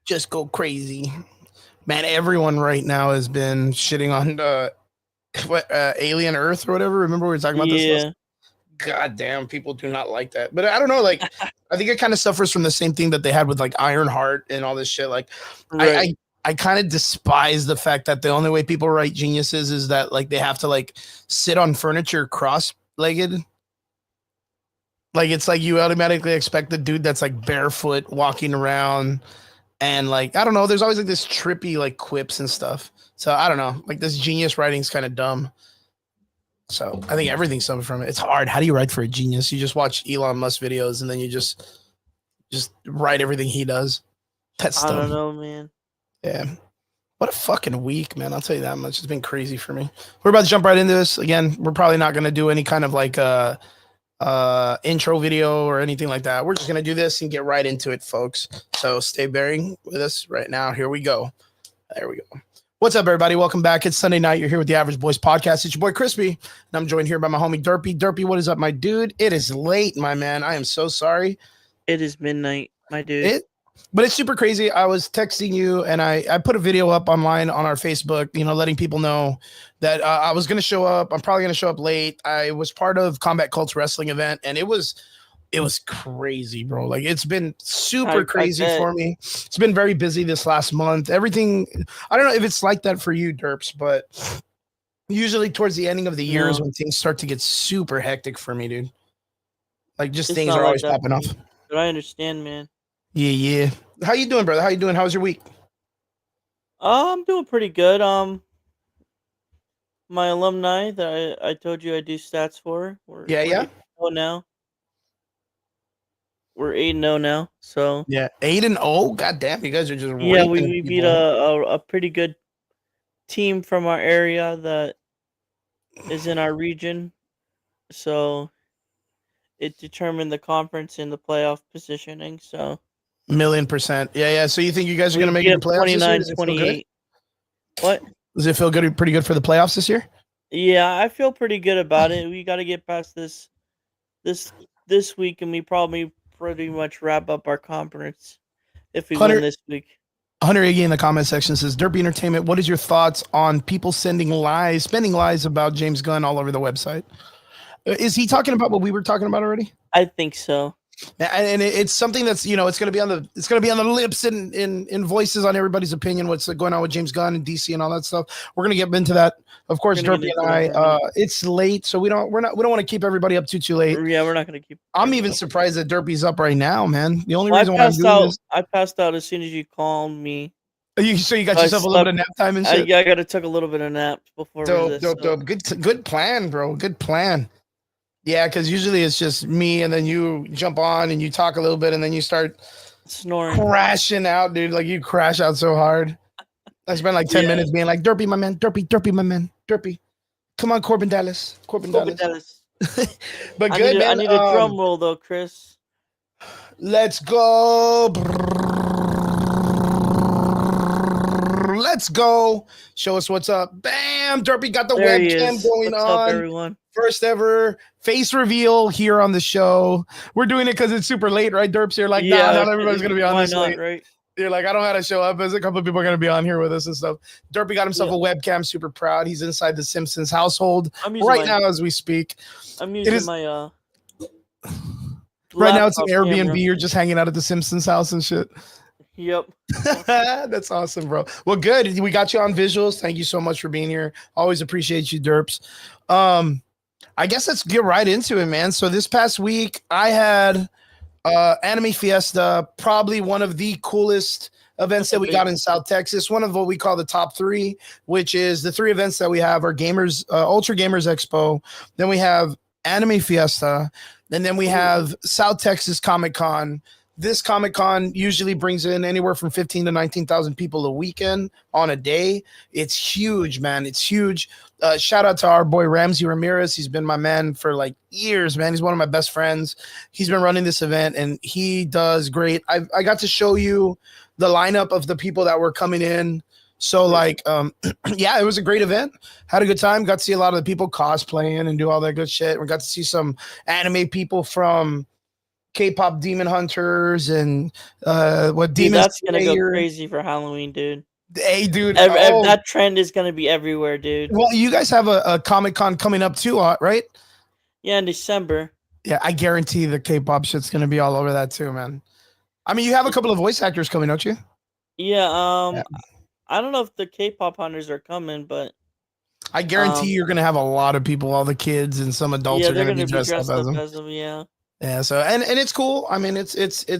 Just go crazy. Man, everyone right now has been shitting on Alien Earth or whatever. Remember we were talking about this last. Yeah. God damn, people do not like that. But I don't know, like I think it kind of suffers from the same thing that they had with like Ironheart and all this shit. Like Right. I kind of despise the fact that the only way people write geniuses is that like they have to like sit on furniture cross-legged. Like it's like you automatically expect the dude that's like barefoot walking around and like I don't know, there's always like this trippy like quips and stuff. So I don't know, like this genius writing's kind of dumb. So I think everything's something from it. It's hard. How do you write for a genius? You just watch Elon Musk videos and then you just write everything he does. That's I dumb. don't know, man. Yeah. What a fucking week, man. I'll tell you that much. It's been crazy for me. We're about to jump right into this. Again, we're probably not going to do any kind of like intro video or anything like that. We're just going to do this and get right into it, folks. So stay bearing with us right now. Here we go. There we go. What's up, everybody? Welcome back. It's Sunday night. You're here with the Average Boys podcast. It's your boy, Crispy, and I'm joined here by my homie, Derpy. Derpy, what is up, my dude? It is late, my man. I am so sorry. It is midnight, my dude. But it's super crazy. I was texting you, and I put a video up online on our Facebook, you know, letting people know that I was going to show up. I'm probably going to show up late. I was part of Combat Cult's wrestling event, and it was crazy, bro. Like it's been super crazy for me. It's been very busy this last month. Everything, I don't know if it's like that for you, Derps, but usually towards the ending of the year is when things start to get super hectic for me, dude. Like just things are always popping off. But I understand, man. Yeah. How you doing, brother? How you doing? How's your week? I'm doing pretty good. My alumni that I told you I do stats for. We're 8-0 now. We're 8-0 now. So yeah, 8-0. God damn, you guys are just we beat a pretty good team from our area that is in our region. So it determined the conference and the playoff positioning. So 1,000,000%. Yeah. So you think you guys are going to make it to playoffs 29, this year? 28. What? Does it feel good? Pretty good for the playoffs this year? Yeah, I feel pretty good about it. We got to get past this week, and we probably pretty much wrap up our conference if we win this week. Hunter Iggy in the comment section says, Derpy Entertainment, what is your thoughts on people spending lies about James Gunn all over the website? Is he talking about what we were talking about already? I think so. And it's something that's, you know, it's going to be on the lips and in voices on everybody's opinion. What's going on with James Gunn and DC and all that stuff. We're going to get into that. Of course, Derpy and I, it's late, so we don't want to keep everybody up too late. Yeah, we're not going to keep. I'm even surprised that Derpy's up right now, man. The only reason why I'm doing this, I passed out as soon as you called me. So you got yourself a little bit of nap time and shit. I got to take a little bit of nap before this. Dope. Good plan, bro. Good plan. Yeah, because usually it's just me, and then you jump on and you talk a little bit, and then you start snoring, crashing out, dude. Like you crash out so hard. I spent like 10 minutes being like, Derpy, my man, Derpy, my man, Derpy. Come on, Corbin Dallas. But good, man. I need a drum roll, though, Chris. Let's go. Let's go. Show us what's up. Bam! Derpy got the webcam going on. What's up, everyone? First ever face reveal here on the show. We're doing it because it's super late, right, Derps? You're like, nah, not everybody's going to be on this late. Right? You're like, I don't know how to show up. There's a couple of people are going to be on here with us and stuff. Derpy got himself a webcam, super proud. He's inside the Simpsons household right now as we speak. I'm using my... Right now it's an Airbnb. Camera. You're just hanging out at the Simpsons house and shit. Yep. That's awesome, bro. Well, good. We got you on visuals. Thank you so much for being here. Always appreciate you, Derps. I guess let's get right into it, man. So this past week, I had Anime Fiesta, probably one of the coolest events that we got in South Texas. One of what we call the top three, which is the three events that we have are Gamers, Ultra Gamers Expo. Then we have Anime Fiesta. And then we have South Texas Comic Con. This Comic Con usually brings in anywhere from 15 to 19,000 people a weekend on a day. It's huge, man. It's huge. Shout out to our boy Ramsey Ramirez. He's been my man for like years, man. He's one of my best friends. He's been running this event and he does great. I got to show you the lineup of the people that were coming in. So like, yeah, it was a great event. Had a good time. Got to see a lot of the people cosplaying and do all that good shit. We got to see some anime people from K-pop demon hunters and what Dude, demon that's gonna go slayer. crazy for Halloween, dude. Hey, dude. That trend is gonna be everywhere, dude. Well, you guys have a Comic-Con coming up too, right? Yeah, in December. Yeah, I guarantee the K-pop shit's gonna be all over that too, man. I mean, you have a couple of voice actors coming, don't you? Yeah, Yeah. I don't know if the K-pop hunters are coming, but I guarantee you're gonna have a lot of people, all the kids and some adults yeah, are they're gonna be gonna be dressed up dressed as up them. as them. Yeah, Yeah, so and it's cool. I mean, it's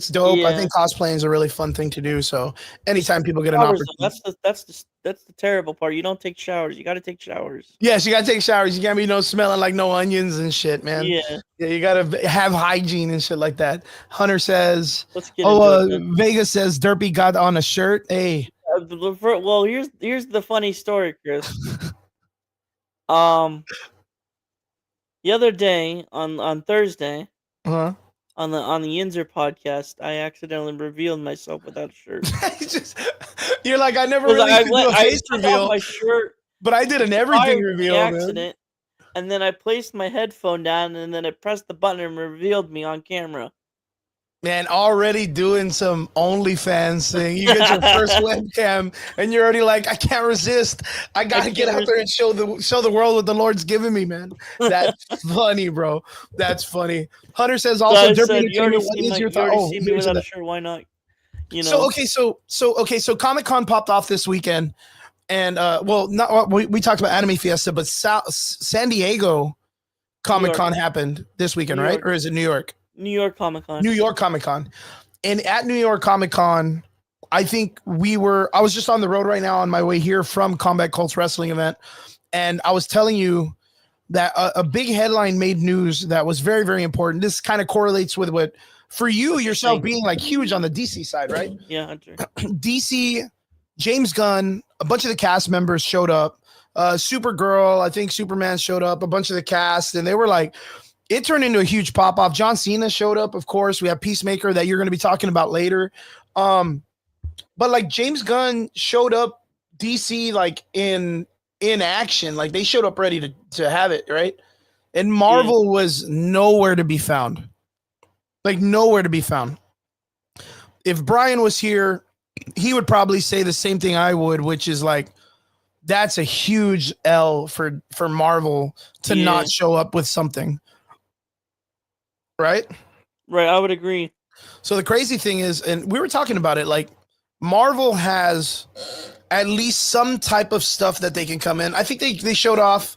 dope. I yeah. think cosplaying is a really fun thing to do. So anytime people get an Showers, though. opportunity, That's the terrible part. You don't take showers. You got to take showers. yes, you gotta take showers. You can't be smelling like no onions and shit, man. Yeah, Yeah, you gotta have hygiene and shit like that. Hunter says, let's get "Oh, into it, man. Vegas says Derpy got on a shirt." Hey, Well, here's the funny story, Chris. Um, the other day on Thursday huh? on the Yinzer podcast, I accidentally revealed myself without a shirt. You're like, I never 'Cause really I could do a face took off reveal, my shirt but I did an everything prior to the reveal, man. accident, and then I placed my headphone down, and then I pressed the button and revealed me on camera. Man, already doing some OnlyFans thing. You get your first webcam, and you're already like, I can't resist. I gotta get out there and show the world what the Lord's given me, man. That's funny, bro. That's funny. Hunter says also, So I Derpy said, you Entertainment. What is your thought? Oh, see me without a shirt. Why not? You know. So Comic-Con popped off this weekend, and well, not we talked about Anime Fiesta, but San Diego Comic-Con happened this weekend, right? Or is it New York? New York Comic-Con. New York Comic-Con. And at New York Comic-Con, I think I was just on the road right now on my way here from Combat Cults Wrestling event. And I was telling you that a big headline made news that was very, very important. This kind of correlates with what, for you yourself being like huge on the DC side, right? Yeah, Hunter. DC, James Gunn, a bunch of the cast members showed up. Supergirl, I think Superman showed up, a bunch of the cast, and they were like, it turned into a huge pop off. John Cena showed up, of course. We have Peacemaker that you're going to be talking about later. But like James Gunn showed up DC like in action. Like they showed up ready to have it, right? And Marvel was nowhere to be found. Like nowhere to be found. If Brian was here, he would probably say the same thing I would, which is like, that's a huge L for Marvel to not show up with something. Right? Right, I would agree. So the crazy thing is, and we were talking about it, like Marvel has at least some type of stuff that they can come in. I think they showed off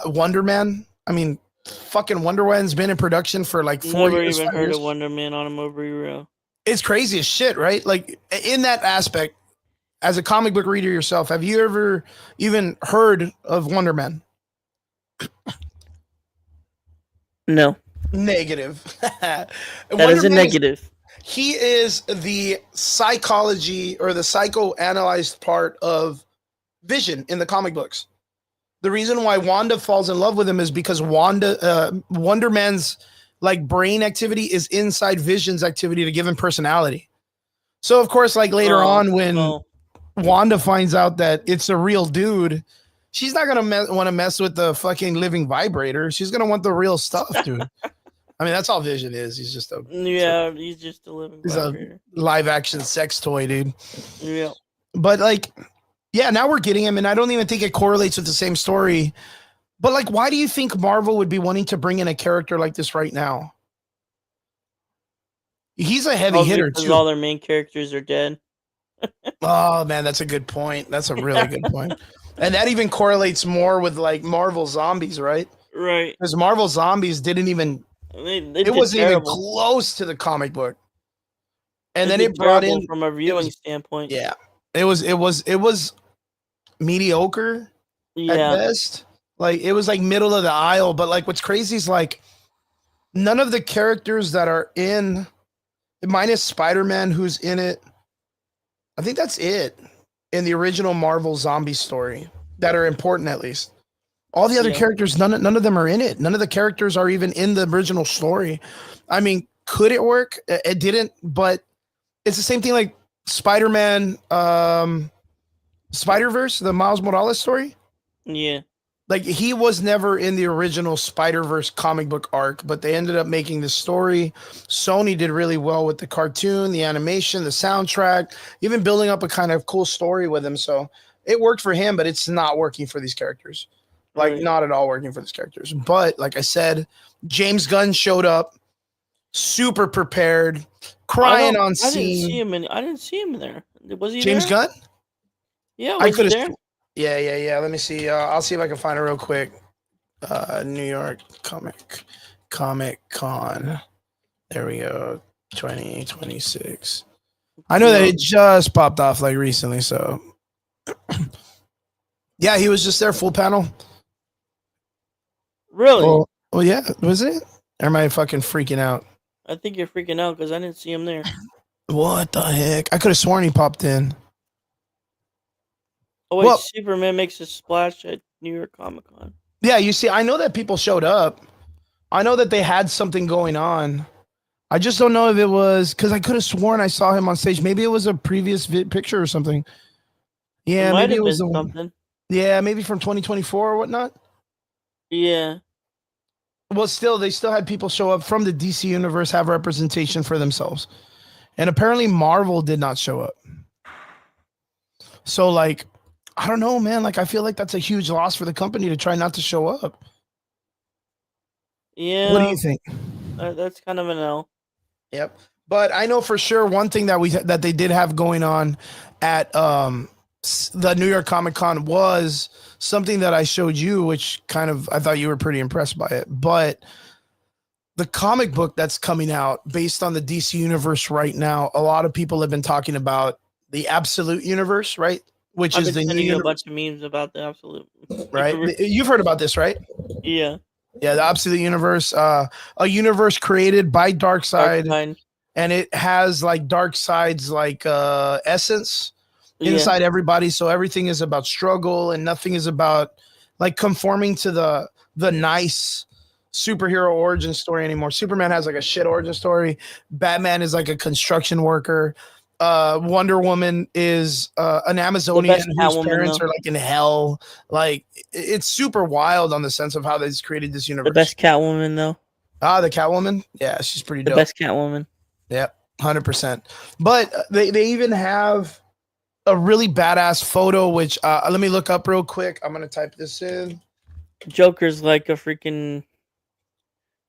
Wonder Man. I mean, fucking Wonder Woman's been in production for like 4 years. Never even heard of Wonder Man on a movie reel. It's crazy as shit, right? Like in that aspect, as a comic book reader yourself, have you ever even heard of Wonder Man? No. Negative. That is a negative. He is the psychology or the psychoanalyzed part of Vision in the comic books. The reason why Wanda falls in love with him is because Wonder Man's like brain activity is inside Vision's activity to give him personality. So of course, like later on when Wanda finds out that it's a real dude, she's not gonna want to mess with the fucking living vibrator. She's gonna want the real stuff, dude. I mean, that's all Vision is. He's just he's just a living vibrator. A live action sex toy, dude. Yeah. But like, yeah, now we're getting him, and I don't even think it correlates with the same story. But like, why do you think Marvel would be wanting to bring in a character like this right now? He's a heavy hitter too. All their main characters are dead. Oh man, that's a good point. That's a really good point. And that even correlates more with like Marvel Zombies, right? Right. Because Marvel Zombies didn't even. It wasn't even close to the comic book. And then it brought in from a viewing standpoint. Yeah, it was mediocre at best. Like it was like middle of the aisle. But like what's crazy is like none of the characters that are in, minus Spider-Man, who's in it. I think that's it in the original Marvel zombie story that are important at least. All the other characters, none of them are in it. None of the characters are even in the original story. I mean, could it work? It didn't, but it's the same thing like Spider-Man, Spider-Verse, the Miles Morales story. Yeah. like he was never in the original Spider-Verse comic book arc, but they ended up making this story. Sony did really well with the cartoon, the animation, the soundtrack, even building up a kind of cool story with him. So it worked for him, but it's not working for these characters. Like Right. not at all working for these characters. But like I said, James Gunn showed up super prepared, crying on I didn't see scene. him in. I didn't see him in there. Was he James there? Gunn? Yeah, I was he could have. there? Yeah. Let me see. I'll see if I can find it real quick. New York Comic Con. There we go. 2026. I know that it just popped off like recently, so yeah, he was just there full panel. Really? Well, yeah, was it? Or am I fucking freaking out? I think you're freaking out because I didn't see him there. What the heck? I could have sworn he popped in. Oh wait, Well- Superman makes a splash at New York Comic Con. Yeah, you see, I know that people showed up. I know that they had something going on. I just don't know if it was because I could have sworn I saw him on stage. Maybe it was a previous picture or something. Yeah, It might maybe have it was been the something. yeah, maybe from 2024 or whatnot. Yeah. Well, still, they still had people show up from the DC universe, have representation for themselves, and apparently Marvel did not show up. So, like, I don't know, man. Like, I feel like that's a huge loss for the company to try not to show up. Yeah. What do you think? That's kind of an L. Yep. But I know for sure one thing that they did have going on at the New York Comic Con was something that I showed you, which kind of I thought you were pretty impressed by it. But the comic book that's coming out based on the DC universe right now, a lot of people have been talking about the Absolute Universe, right? Which I've is been the sending new you a bunch of memes about the Absolute. right? You've heard about this, right? Yeah. Yeah, the Absolute Universe, a universe created by Darkseid, Darkseid. and it has like Darkseid's like essence Yeah. inside everybody. So everything is about struggle, and nothing is about like conforming to the nice superhero origin story anymore. Superman has like a shit origin story. Batman is like a construction worker. Wonder Woman is an Amazonian whose Catwoman, parents though. are like in hell. Like it's super wild on the sense of how they've created this universe. The best Catwoman, though. The Catwoman, yeah, she's pretty The dope. best Catwoman. Yeah, 100%. But they even have a really badass photo, which let me look up real quick. I'm gonna type this in. Joker's like a freaking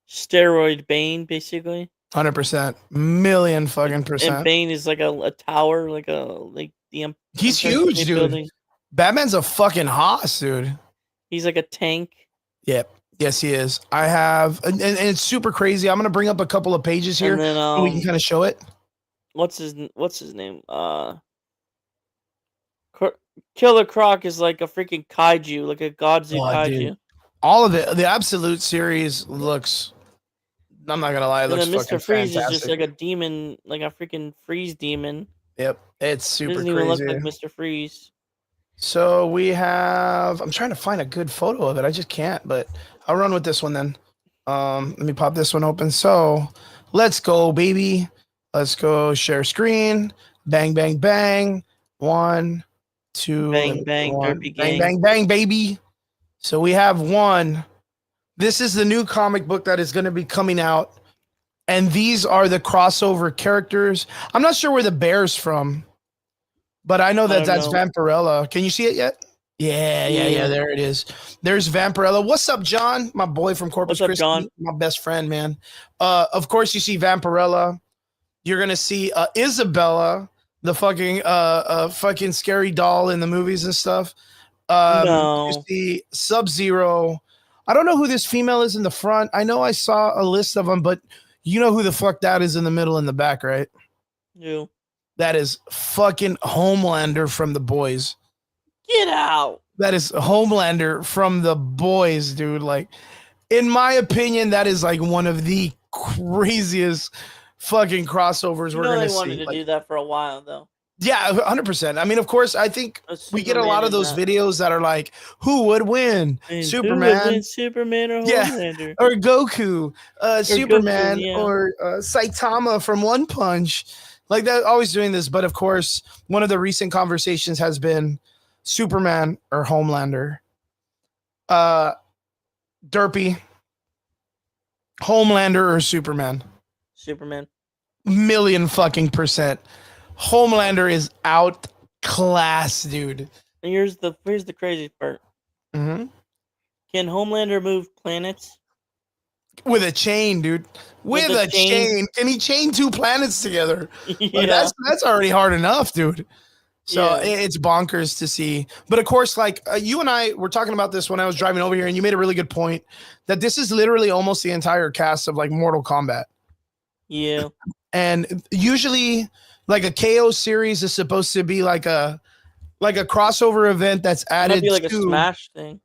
steroid Bane, basically. 100%, million fucking percent. And Bane is like a tower, like the. He's huge, dude. Building. Batman's a fucking hoss, dude. He's like a tank. Yep. Yes, he is. I have, and it's super crazy. I'm gonna bring up a couple of pages here, and then, so we can kind of show it. What's his name? Killer Croc is like a freaking kaiju, like a Godzilla kaiju. Dude. All of it, the Absolute series looks. I'm not gonna lie, it looks fucking Mr. Freeze fantastic. is just like a demon, like a freaking freeze demon. Yep, it's super crazy. Doesn't even look like Mr. Freeze. So we have. I'm trying to find a good photo of it. I just can't, but I'll run with this one then. Let me pop this one open. So let's go, baby. Let's go share screen. Bang, bang, bang. 1, 2, bang, bang, one. Derpy Bang, gang. bang, bang, baby. So we have one. This is the new comic book that is going to be coming out. And these are the crossover characters. I'm not sure where the bear's from, but I know that that's Vampirella. Can you see it yet? Yeah. There it is. There's Vampirella. What's up, John? My boy from Corpus Christi. John? My best friend, man. Of course, you see Vampirella. You're gonna see Isabella, the fucking scary doll in the movies and stuff. No. You see Sub-Zero. I don't know who this female is in the front. I know I saw a list of them, but you know who the fuck that is in the middle and the back, right? You. That is fucking Homelander from The Boys. Get out. That is Homelander from The Boys, dude. Like, in my opinion, that is like one of the craziest fucking crossovers we're gonna see. They wanted to do that for a while, though. Yeah, 100%. I mean, of course, I think we get a lot of those videos that are like, who would win? Superman? Who would win, Superman or Homelander? Or Goku, Superman, Goku, yeah. or Saitama from One Punch. Like, they're always doing this. But, of course, one of the recent conversations has been Superman or Homelander. Uh, Derpy, Homelander, or Superman? Superman. Million fucking percent. Homelander is outclassed, dude. And here's the crazy part. Mm-hmm. Can Homelander move planets? With a chain, dude. With a chain. Can he chain 2 planets together? Yeah. Like, that's already hard enough, dude. So Yeah. it's bonkers to see. But of course, like you and I were talking about this when I was driving over here, and you made a really good point that this is literally almost the entire cast of like Mortal Kombat. Yeah. And usually, like a KO series is supposed to be like a crossover event that's It might added be like to a Smash thing.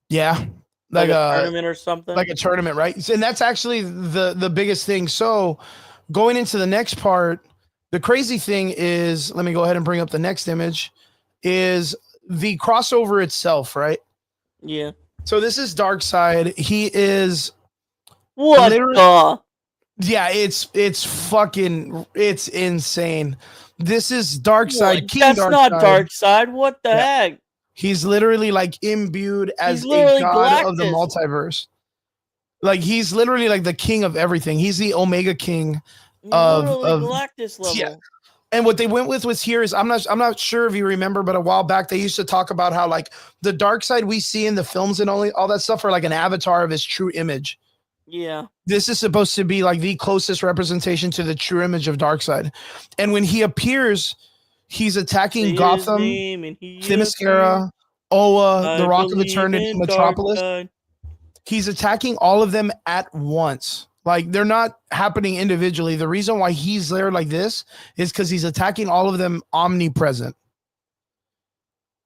yeah, Like a tournament or something. like a tournament, right? And that's actually the biggest thing. So going into the next part, the crazy thing is, let me go ahead and bring up the next image, is the crossover itself, right? Yeah. So this is Darkseid. He is What the? Yeah, it's fucking it's insane. This is Darkseid. King That's Darkseid. not Darkseid. What the heck? He's literally like imbued as a literally god of the Galactus. multiverse. Like he's literally like the king of everything. He's the Omega King of Galactus level. Yeah. And what they went with here is I'm not sure if you remember, but a while back they used to talk about how like the Darkseid we see in the films and all that stuff are like an avatar of his true image. Yeah. This is supposed to be like the closest representation to the true image of Darkseid. And when he appears, he's attacking Gotham, Themyscira, Oa, the Rock of Eternity, Metropolis. He's attacking all of them at once. Like they're not happening individually. The reason why he's there like this is because he's attacking all of them omnipresent.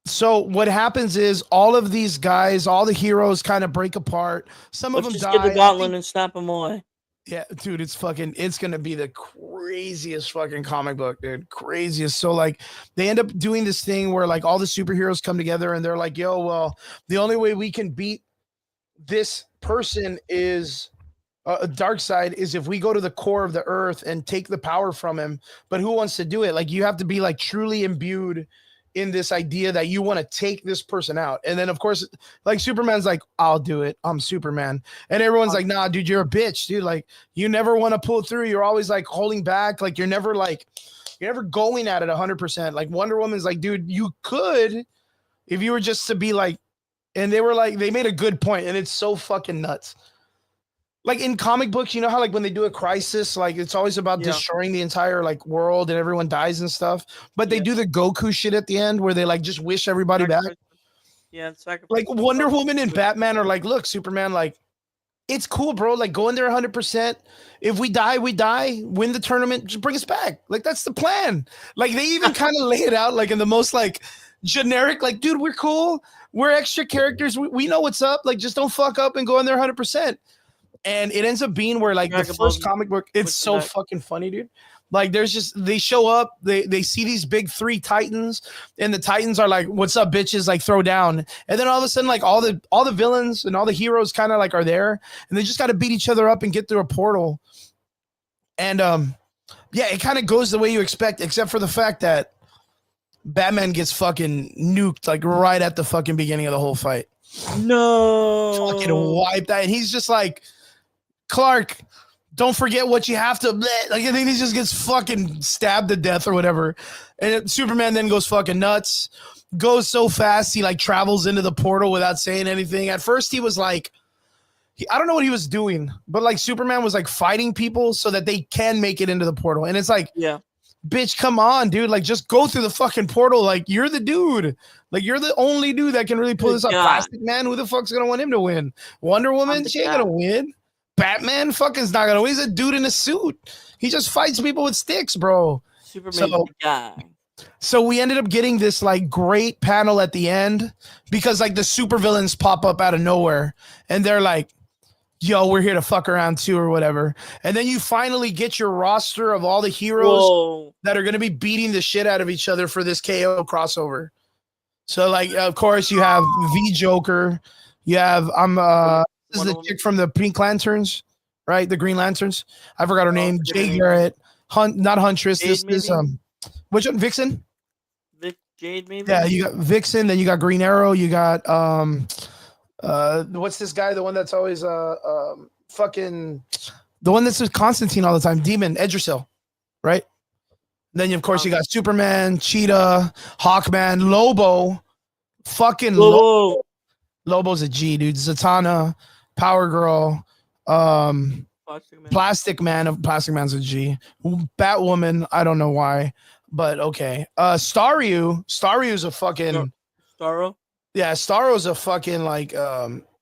So what happens is all of these guys, all the heroes kind of break apart. Some of them die. Just get the gauntlet and snap them away. Yeah, dude, it's going to be the craziest fucking comic book, dude. Craziest. So like they end up doing this thing where like all the superheroes come together and they're like, yo, well, the only way we can beat this person is Darkseid is if we go to the core of the earth and take the power from him. But who wants to do it? Like you have to be like truly imbued in this idea that you want to take this person out. And then of course, like Superman's like, I'll do it. I'm Superman. And everyone's like, nah, dude, you're a bitch, dude. Like you never want to pull through. You're always like holding back. Like you're never going at it 100%. Like Wonder Woman's like, dude, you could, if you were just to be like, and they were like, they made a good point, and it's so fucking nuts. Like in comic books, you know how like when they do a crisis, like it's always about destroying the entire like world and everyone dies and stuff. But they do the Goku shit at the end where they like just wish everybody back. Yeah, like Wonder Woman and Batman are like, look, Superman, like it's cool, bro. Like go in there 100%. If we die, we die. Win the tournament, just bring us back. Like that's the plan. Like they even kind of lay it out like in the most like generic, like, dude, we're cool. We're extra characters. We know what's up. Like just don't fuck up and go in there 100%. And it ends up being where like the first comic book, it's so fucking funny, dude. Like there's just, they show up, they see these big 3 Titans, and the Titans are like, what's up, bitches? Like throw down. And then all of a sudden, like all the villains and all the heroes kind of like are there, and they just got to beat each other up and get through a portal. And yeah, it kind of goes the way you expect, except for the fact that Batman gets fucking nuked like right at the fucking beginning of the whole fight. No. Fucking wiped out. And he's just like, Clark, don't forget what you have to. Like I think he just gets fucking stabbed to death or whatever. And Superman then goes fucking nuts. Goes so fast he like travels into the portal without saying anything. At first he was like, I don't know what he was doing, but like Superman was like fighting people so that they can make it into the portal. And it's like, yeah, bitch, come on, dude. Like just go through the fucking portal. Like you're the dude. Like you're the only dude that can really pull this up. Plastic Man, who the fuck's gonna want him to win? Wonder Woman, she ain't gonna win. Batman fucking's not gonna win. He's a dude in a suit. He just fights people with sticks, bro. Superman's the guy. So we ended up getting this like great panel at the end because like the supervillains pop up out of nowhere and they're like, yo, we're here to fuck around too or whatever. And then you finally get your roster of all the heroes that are going to be beating the shit out of each other for this KO crossover. So like, of course you have the Joker. You have, this is the chick from the Pink Lanterns, right? The Green Lanterns. I forgot her name. Jay Garrett. Not Huntress. Jade, this is which one? Vixen? Jade, maybe? Yeah, you got Vixen, then you got Green Arrow, you got What's this guy? The one that's always fucking the one that's with Constantine all the time. Demon Edgersil, right? Then of course you got Superman, Cheetah, Hawkman, Lobo, fucking Whoa. Lobo's a G, dude. Zatanna, Power Girl, Plastic Man's a G. Batwoman, I don't know why, but okay. Staryu's a fucking Starro? Yeah, Starro's a fucking like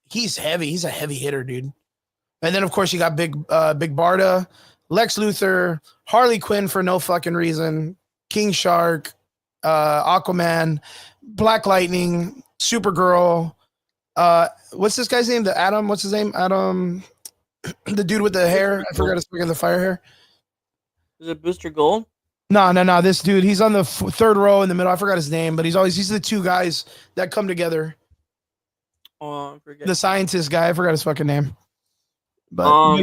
he's heavy. He's a heavy hitter, dude. And then of course you got Big Barda, Lex Luthor, Harley Quinn for no fucking reason, King Shark, Aquaman, Black Lightning, Supergirl. What's this guy's name? What's his name? Adam, the dude with the hair. I forgot his fucking the fire hair. Is it Booster Gold? No. This dude, he's on the third row in the middle. I forgot his name, but he's the two guys that come together. Oh, I forget. The scientist guy. I forgot his fucking name. But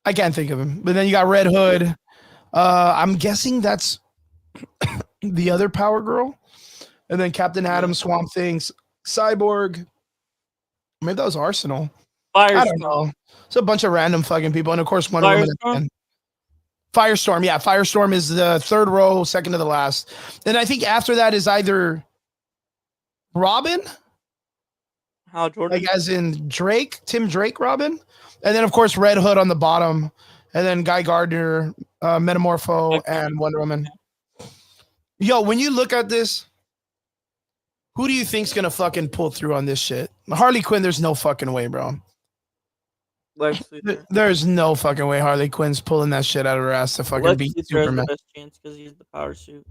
I can't think of him. But then you got Red Hood. I'm guessing that's the other Power Girl. And then Captain Atom, Swamp Thing, Cyborg. Maybe that was Arsenal. I don't know. It's a bunch of random fucking people. And of course, Wonder Woman at the end. Firestorm. Yeah, Firestorm is the third row, second to the last. And I think after that is either Robin. Hal Jordan. Like as in Drake, Tim Drake, Robin. And then, of course, Red Hood on the bottom. And then Guy Gardner, Metamorpho, and Wonder Woman. Yo, when you look at this, who do you think's going to fucking pull through on this shit? Harley Quinn, there's no fucking way, bro. There's no fucking way Harley Quinn's pulling that shit out of her ass to fucking beat Superman. Has the best chance because he's the power suit.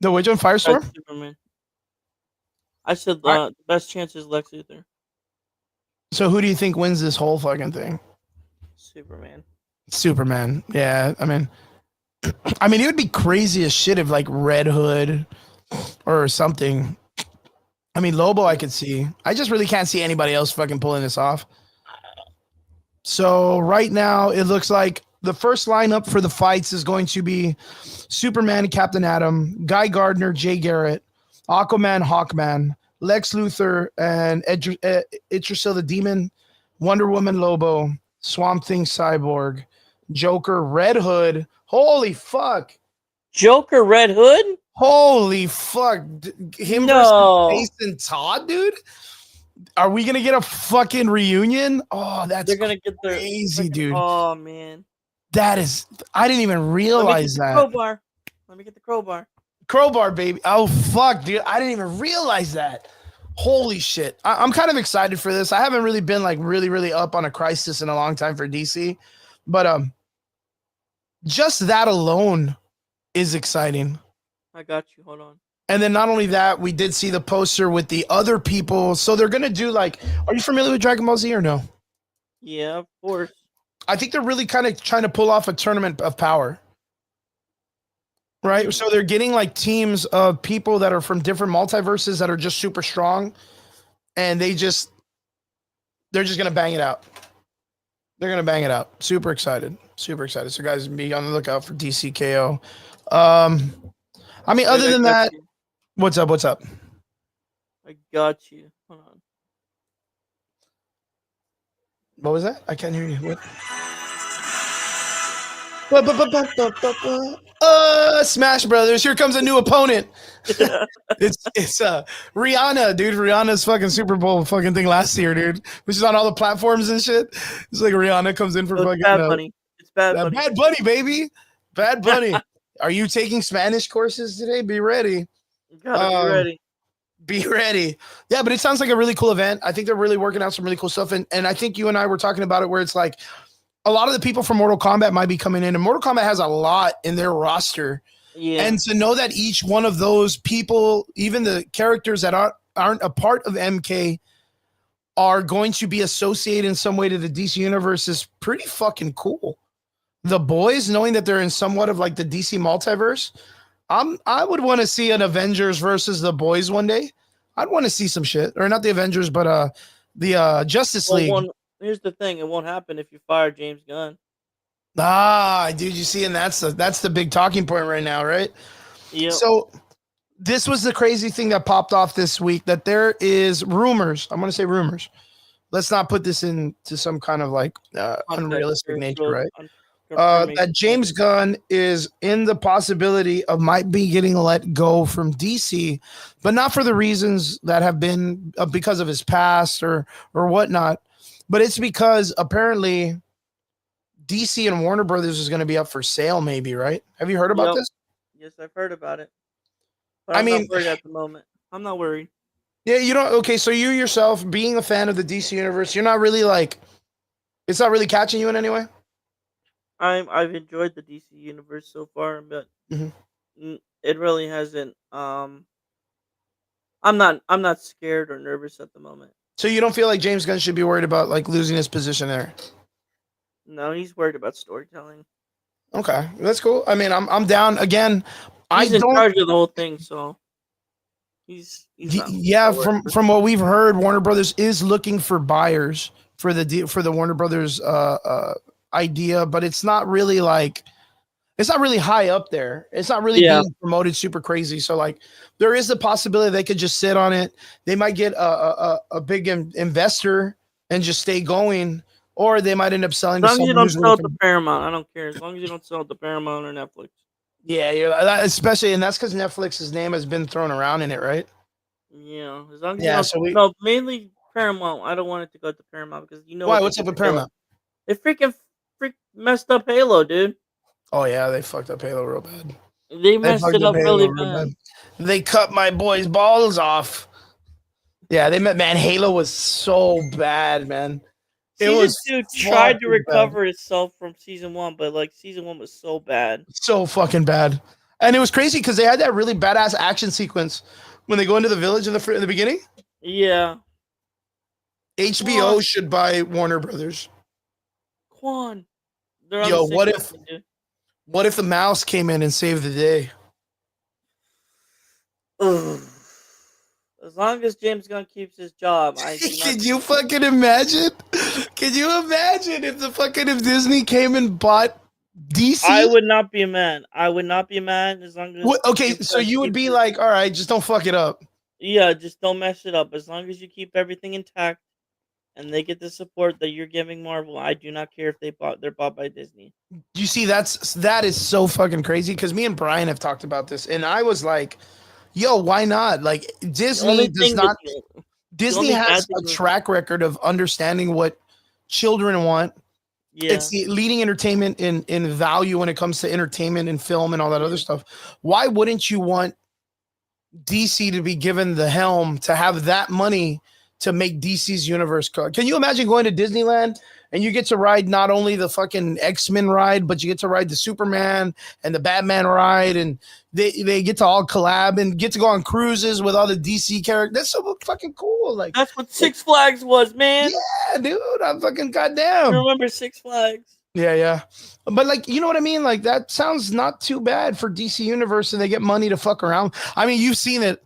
The which one? Firestorm? Superman. I said the best chance is Lex Luthor. So who do you think wins this whole fucking thing? Superman. Yeah, I mean, it would be crazy as shit if like Red Hood or something. I mean, Lobo I could see. I just really can't see anybody else fucking pulling this off. So right now it looks like the first lineup for the fights is going to be Superman, Captain Atom, Guy Gardner, Jay Garrett, Aquaman, Hawkman, Lex Luthor, and Idrisil the Demon, Wonder Woman, Lobo, Swamp Thing, Cyborg, Joker, Red Hood. Holy fuck. Joker, Red Hood? Holy fuck. Him versus Jason Todd, dude? Are we going to get a fucking reunion? Oh, that's crazy, dude. Oh, man. That is, I didn't even realize that. Let me get the crowbar. Crowbar, baby. Oh, fuck, dude. I didn't even realize that. Holy shit. I'm kind of excited for this. I haven't really been like really up on a crisis in a long time for DC. But just that alone is exciting. I got you. Hold on. And then not only that, we did see the poster with the other people. So they're going to do like, are you familiar with Dragon Ball Z or no? Yeah, of course. I think they're really kind of trying to pull off a tournament of power. Right? So they're getting like teams of people that are from different multiverses that are just super strong. And they're just going to bang it out. They're going to bang it out. Super excited. So guys, be on the lookout for DCKO. I mean, other than that, what's up? I got you. Hold on. What was that? I can't hear you. What? Smash Brothers. Here comes a new opponent. It's Rihanna, dude. Rihanna's fucking Super Bowl fucking thing last year, dude. Which is on all the platforms and shit. It's like Rihanna comes in for fucking Bad Bunny. It's Bad Bunny. Bad Bunny, baby. Bad Bunny. Are you taking Spanish courses today? Be ready. Gotta be ready. Be ready. Yeah, but it sounds like a really cool event. I think they're really working out some really cool stuff. And I think you and I were talking about it where it's like a lot of the people from Mortal Kombat might be coming in. And Mortal Kombat has a lot in their roster. Yeah. And to know that each one of those people, even the characters that aren't a part of MK, are going to be associated in some way to the DC universe is pretty fucking cool. The boys, knowing that they're in somewhat of like the DC multiverse, I would want to see an Avengers versus the boys one day. I'd want to see some shit, or not the Avengers, but the Justice League. Here's the thing: it won't happen if you fire James Gunn. Ah, dude, you see, and that's the big talking point right now, right? Yeah. So this was the crazy thing that popped off this week, that there is rumors. I'm going to say rumors. Let's not put this into some kind of like unrealistic nature, right? That James Gunn is in the possibility of might be getting let go from DC, but not for the reasons that have been because of his past or whatnot, but it's because apparently DC and Warner Brothers is going to be up for sale, maybe, right? Have you heard about this? Yes, I've heard about it. But I'm not worried at the moment. I'm not worried. Yeah, you don't. Okay, so you yourself, being a fan of the DC universe, you're not really like, it's not really catching you in any way? I've enjoyed the DC universe so far, but it really hasn't. I'm not scared or nervous at the moment. So you don't feel like James Gunn should be worried about like losing his position there? No, he's worried about storytelling. Okay, that's cool. I mean, I'm down again. He's in charge of the whole thing, so he's yeah. From what we've heard, Warner Brothers is looking for buyers for the Warner Brothers idea, but it's not really like, it's not really high up there. It's not really being promoted super crazy. So like, there is a possibility they could just sit on it. They might get a big investor and just stay going, or they might end up selling. As long as you don't sell it to Paramount, I don't care. As long as you don't sell it to Paramount or Netflix. Yeah, especially, and that's because Netflix's name has been thrown around in it, right? Yeah, as long as no, mainly Paramount. I don't want it to go to Paramount because you know why? What's up with Paramount? They freaking messed up Halo, dude. Oh yeah, they fucked up Halo real bad. They messed it up really bad. They cut my boy's balls off. Yeah, man. Halo was so bad, man. Season 2 tried to recover itself from season 1, but like season 1 was so bad, so fucking bad, and it was crazy because they had that really badass action sequence when they go into the village in the beginning. Yeah, HBO should buy Warner Brothers. Quan, yo, what if the mouse came in and saved the day? Ugh. As long as James Gunn keeps his job, Can you fucking imagine? Can you imagine if Disney came and bought DC? I would not be mad. as long as. Okay, so you would be like, all right, just don't fuck it up. Yeah, just don't mess it up. As long as you keep everything intact, and they get the support that you're giving Marvel, I do not care if they're bought by Disney. You see, that is so fucking crazy because me and Brian have talked about this, and I was like, yo, why not? Like Disney has a track record of understanding what children want. Yeah. It's the leading entertainment in value when it comes to entertainment and film and all that other stuff. Why wouldn't you want DC to be given the helm to have that money to make DC's universe? Can you imagine going to Disneyland and you get to ride not only the fucking X-Men ride, but you get to ride the Superman and the Batman ride, and they get to all collab and get to go on cruises with all the DC characters. That's so fucking cool. Like that's what Six Flags was, man. Yeah, dude. I'm fucking goddamn. I remember Six Flags. Yeah. But like, you know what I mean? Like that sounds not too bad for DC Universe, and they get money to fuck around. I mean, you've seen it.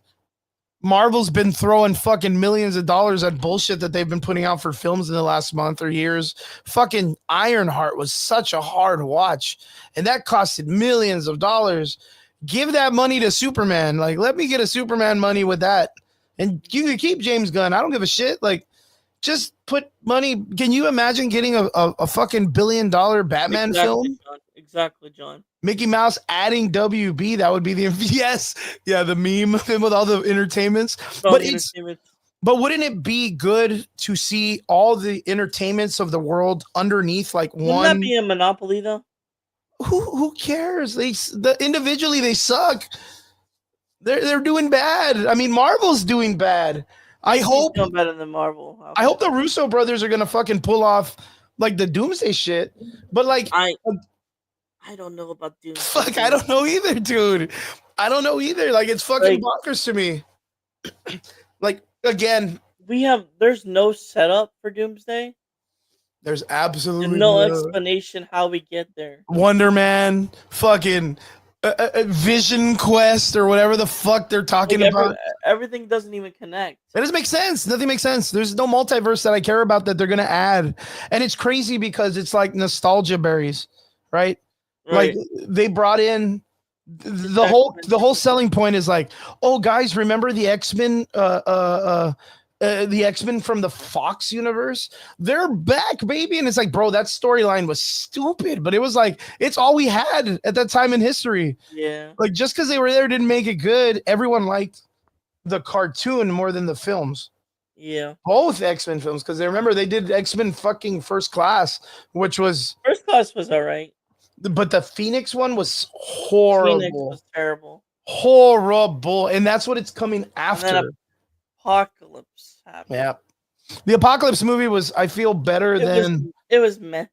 Marvel's been throwing fucking millions of dollars at bullshit that they've been putting out for films in the last month or years. Fucking Ironheart was such a hard watch, and that costed millions of dollars. Give that money to Superman. Like, let me get a Superman money with that. And you can keep James Gunn. I don't give a shit. Like, just put money. Can you imagine getting a fucking $1 billion Batman film? John. Exactly, John. Mickey Mouse adding WB, that would be the yes, yeah, the meme with all the entertainments. But wouldn't it be good to see all the entertainments of the world underneath like one? Wouldn't that be a monopoly though? Who cares? Individually they suck. They're doing bad. I mean, Marvel's doing bad. I hope doing better than Marvel. I hope the Russo brothers are gonna fucking pull off like the Doomsday shit. But like I don't know about Doomsday. Fuck, I don't know either, dude. I don't know either. Like, it's fucking bonkers to me. Like, again, there's no setup for Doomsday. There's absolutely no explanation how we get there. Wonder Man, fucking Vision Quest, or whatever the fuck they're talking about. Everything doesn't even connect. It doesn't make sense. Nothing makes sense. There's no multiverse that I care about that they're gonna add, and it's crazy because it's like nostalgia berries, right? Like they brought in The whole selling point is like, oh guys, remember the X-Men the X-Men from the Fox universe? They're back, baby. And it's like, bro, that storyline was stupid, but it was like it's all we had at that time in history. Yeah. Like just because they were there didn't make it good. Everyone liked the cartoon more than the films. Yeah. Both X-Men films, because they remember they did X-Men fucking First Class, which was First Class was alright. but the Phoenix one was Phoenix horrible. was terrible. Horrible. And that's what it's coming after. And then Apocalypse happened. Yeah. The Apocalypse movie was, I feel, better it was meh.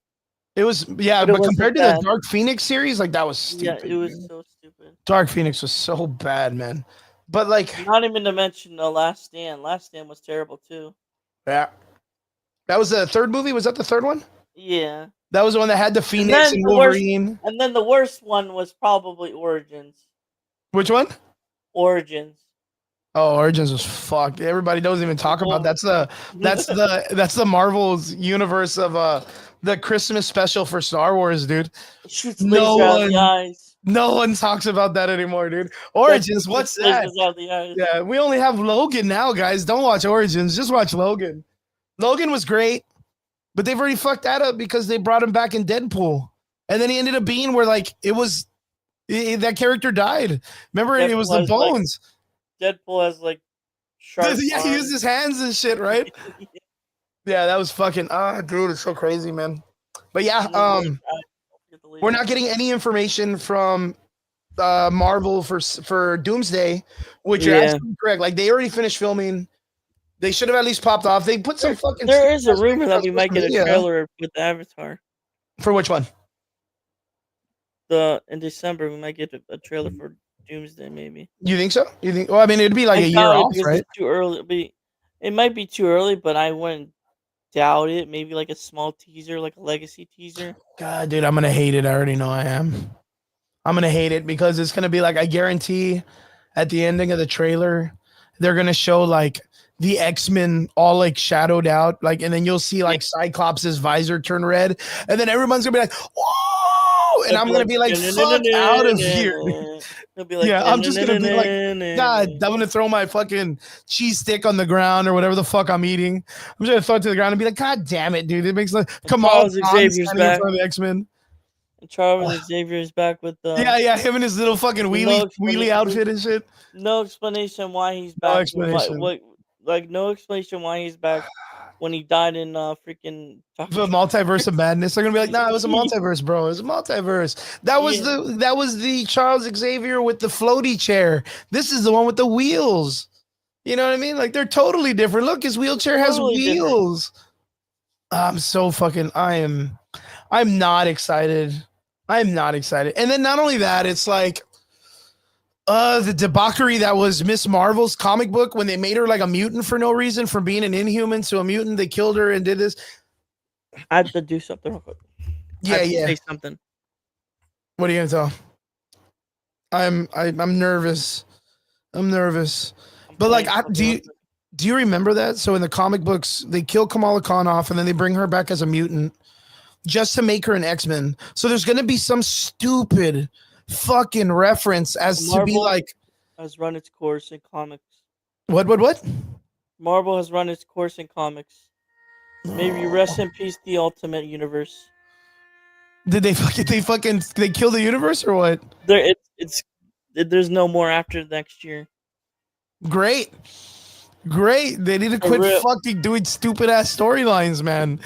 It was, yeah, but compared to the Dark Phoenix series, like that was stupid. Yeah, it was so stupid. Dark Phoenix was so bad, man. But like, not even to mention the Last Stand. Last Stand was terrible too. Yeah. That was the third movie? Was that the third one? Yeah. That was the one that had the Phoenix and Wolverine. And then the worst one was probably Origins. Which one? Origins. Oh, Origins was fucked. Everybody doesn't even talk about that's the Marvel's universe of the Christmas special for Star Wars, dude. It shoots lasers out of the eyes. No one talks about that anymore, dude. Origins, what's that? Yeah, we only have Logan now, guys. Don't watch Origins. Just watch Logan. Logan was great, but they've already fucked that up because they brought him back in Deadpool. And then he ended up being where, like, that character died. Remember, Deadpool it was the bones. Deadpool has, like, sharp yeah, he used his hands and shit, right? Yeah, that was fucking, dude, it's so crazy, man. But yeah, we're not getting any information from Marvel for Doomsday, which you're absolutely correct. Like, they already finished filming. They should have at least popped off. They put some fucking. There is a rumor that we might get a trailer with Avatar. For which one? In December, we might get a trailer for Doomsday, maybe. You think so? You think? Well, I mean, it'd be like a year off, right? It's too early. It might be too early, but I wouldn't doubt it. Maybe like a small teaser, like a legacy teaser. God, dude, I'm gonna hate it. I already know I am. I'm gonna hate it because it's gonna be like, I guarantee, at the ending of the trailer, they're gonna show like the X-Men all like shadowed out, like, and then you'll see like Cyclops' visor turn red, and then everyone's gonna be like, "Whoa!" And I'm gonna be like, "Fuck out of here!" Yeah, I'm just gonna be like, God, I'm gonna throw my fucking cheese stick on the ground or whatever the fuck I'm eating. I'm just gonna throw it to the ground and be like, God damn it, dude! It makes like, come on, Xavier's back. The X-Men. Charles Xavier's back with the him and his little fucking wheelie outfit and shit. No explanation why he's back. No explanation. No explanation why he's back when he died in freaking the multiverse of madness. They're gonna be like, nah, it was a multiverse, bro. It was a multiverse. That was the Charles Xavier with the floaty chair. This is the one with the wheels. You know what I mean? Like, they're totally different. Look, his wheelchair has wheels. I'm so fucking. I'm not excited. I'm not excited. And then not only that, it's like the debauchery that was Miss Marvel's comic book when they made her like a mutant for no reason, from being an Inhuman to a mutant. They killed her and did this. I have to do something real quick. Yeah. Say something. What are you gonna tell? I'm nervous. I'm nervous. But like, do you remember that? So in the comic books, they kill Kamala Khan off and then they bring her back as a mutant just to make her an X-Men. So there's gonna be some stupid fucking reference as Marvel to be like, has run its course in comics. What? Marvel has run its course in comics. Maybe rest in peace, the Ultimate Universe. Did they kill the universe or what? There's no more after next year. Great. They need to quit fucking doing stupid ass storylines, man.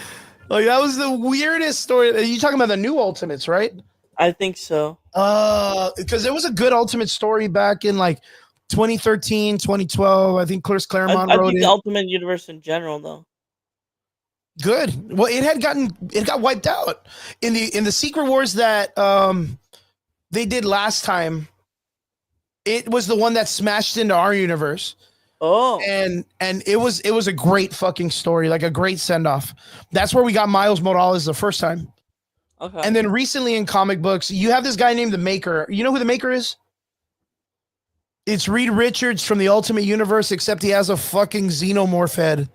Like, that was the weirdest story. Are you talking about the new Ultimates, right? I think so. Because there was a good Ultimate story back in like 2013, 2012. I think Chris Claremont wrote it. The Ultimate Universe in general, though. Good. Well, it got wiped out in the Secret Wars that they did last time. It was the one that smashed into our universe. Oh, and it was a great fucking story, like a great send off. That's where we got Miles Morales the first time. Okay. And then recently in comic books, you have this guy named the Maker. You know who the Maker is? It's Reed Richards from the Ultimate Universe, except he has a fucking xenomorph head,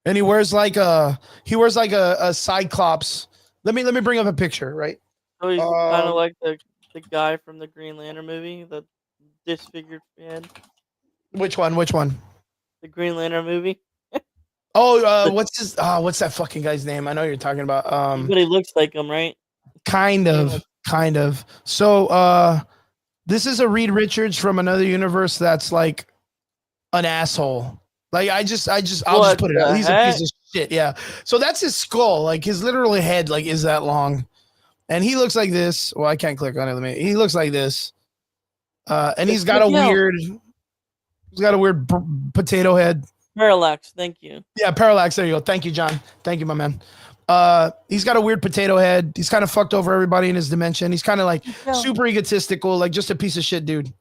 and he wears like a Cyclops. Let me bring up a picture, right? So he's kind of like the the guy from the Green Lantern movie, the disfigured head. Which one? Which one? The Green Lantern movie. Oh, But what's that fucking guy's name? I know you're talking about. everybody looks like him, right? Kind Yeah. of, kind of. So, this is a Reed Richards from another universe that's like an asshole. Like I'll just What put it the out. He's a heck? piece of shit. Yeah. So that's his skull. Like his literal head, like is that long, and he looks like this. Well, I can't click on it. Let me. He looks like this. And he's It's got a Miguel. weird. He's got a weird potato head. Parallax. Thank you. Yeah, parallax. There you go. Thank you, John. Thank you, my man. He's got a weird potato head. He's kind of fucked over everybody in his dimension. He's kind of like Miguel. super egotistical, like just a piece of shit dude.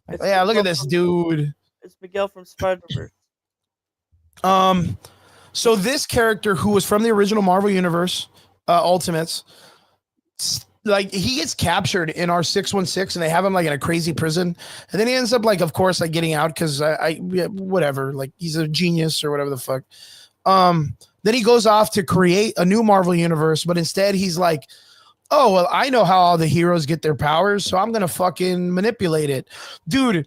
It's Yeah, look at Miguel this from- dude. It's Miguel from Spider-Verse. So this character who was from the original Marvel Universe, Ultimates, like he gets captured in our 616 and they have him like in a crazy prison. And then he ends up like, of course, like getting out because whatever, like he's a genius or whatever the fuck. Then he goes off to create a new Marvel Universe, but instead he's like, oh, well, I know how all the heroes get their powers, so I'm going to fucking manipulate it. Dude,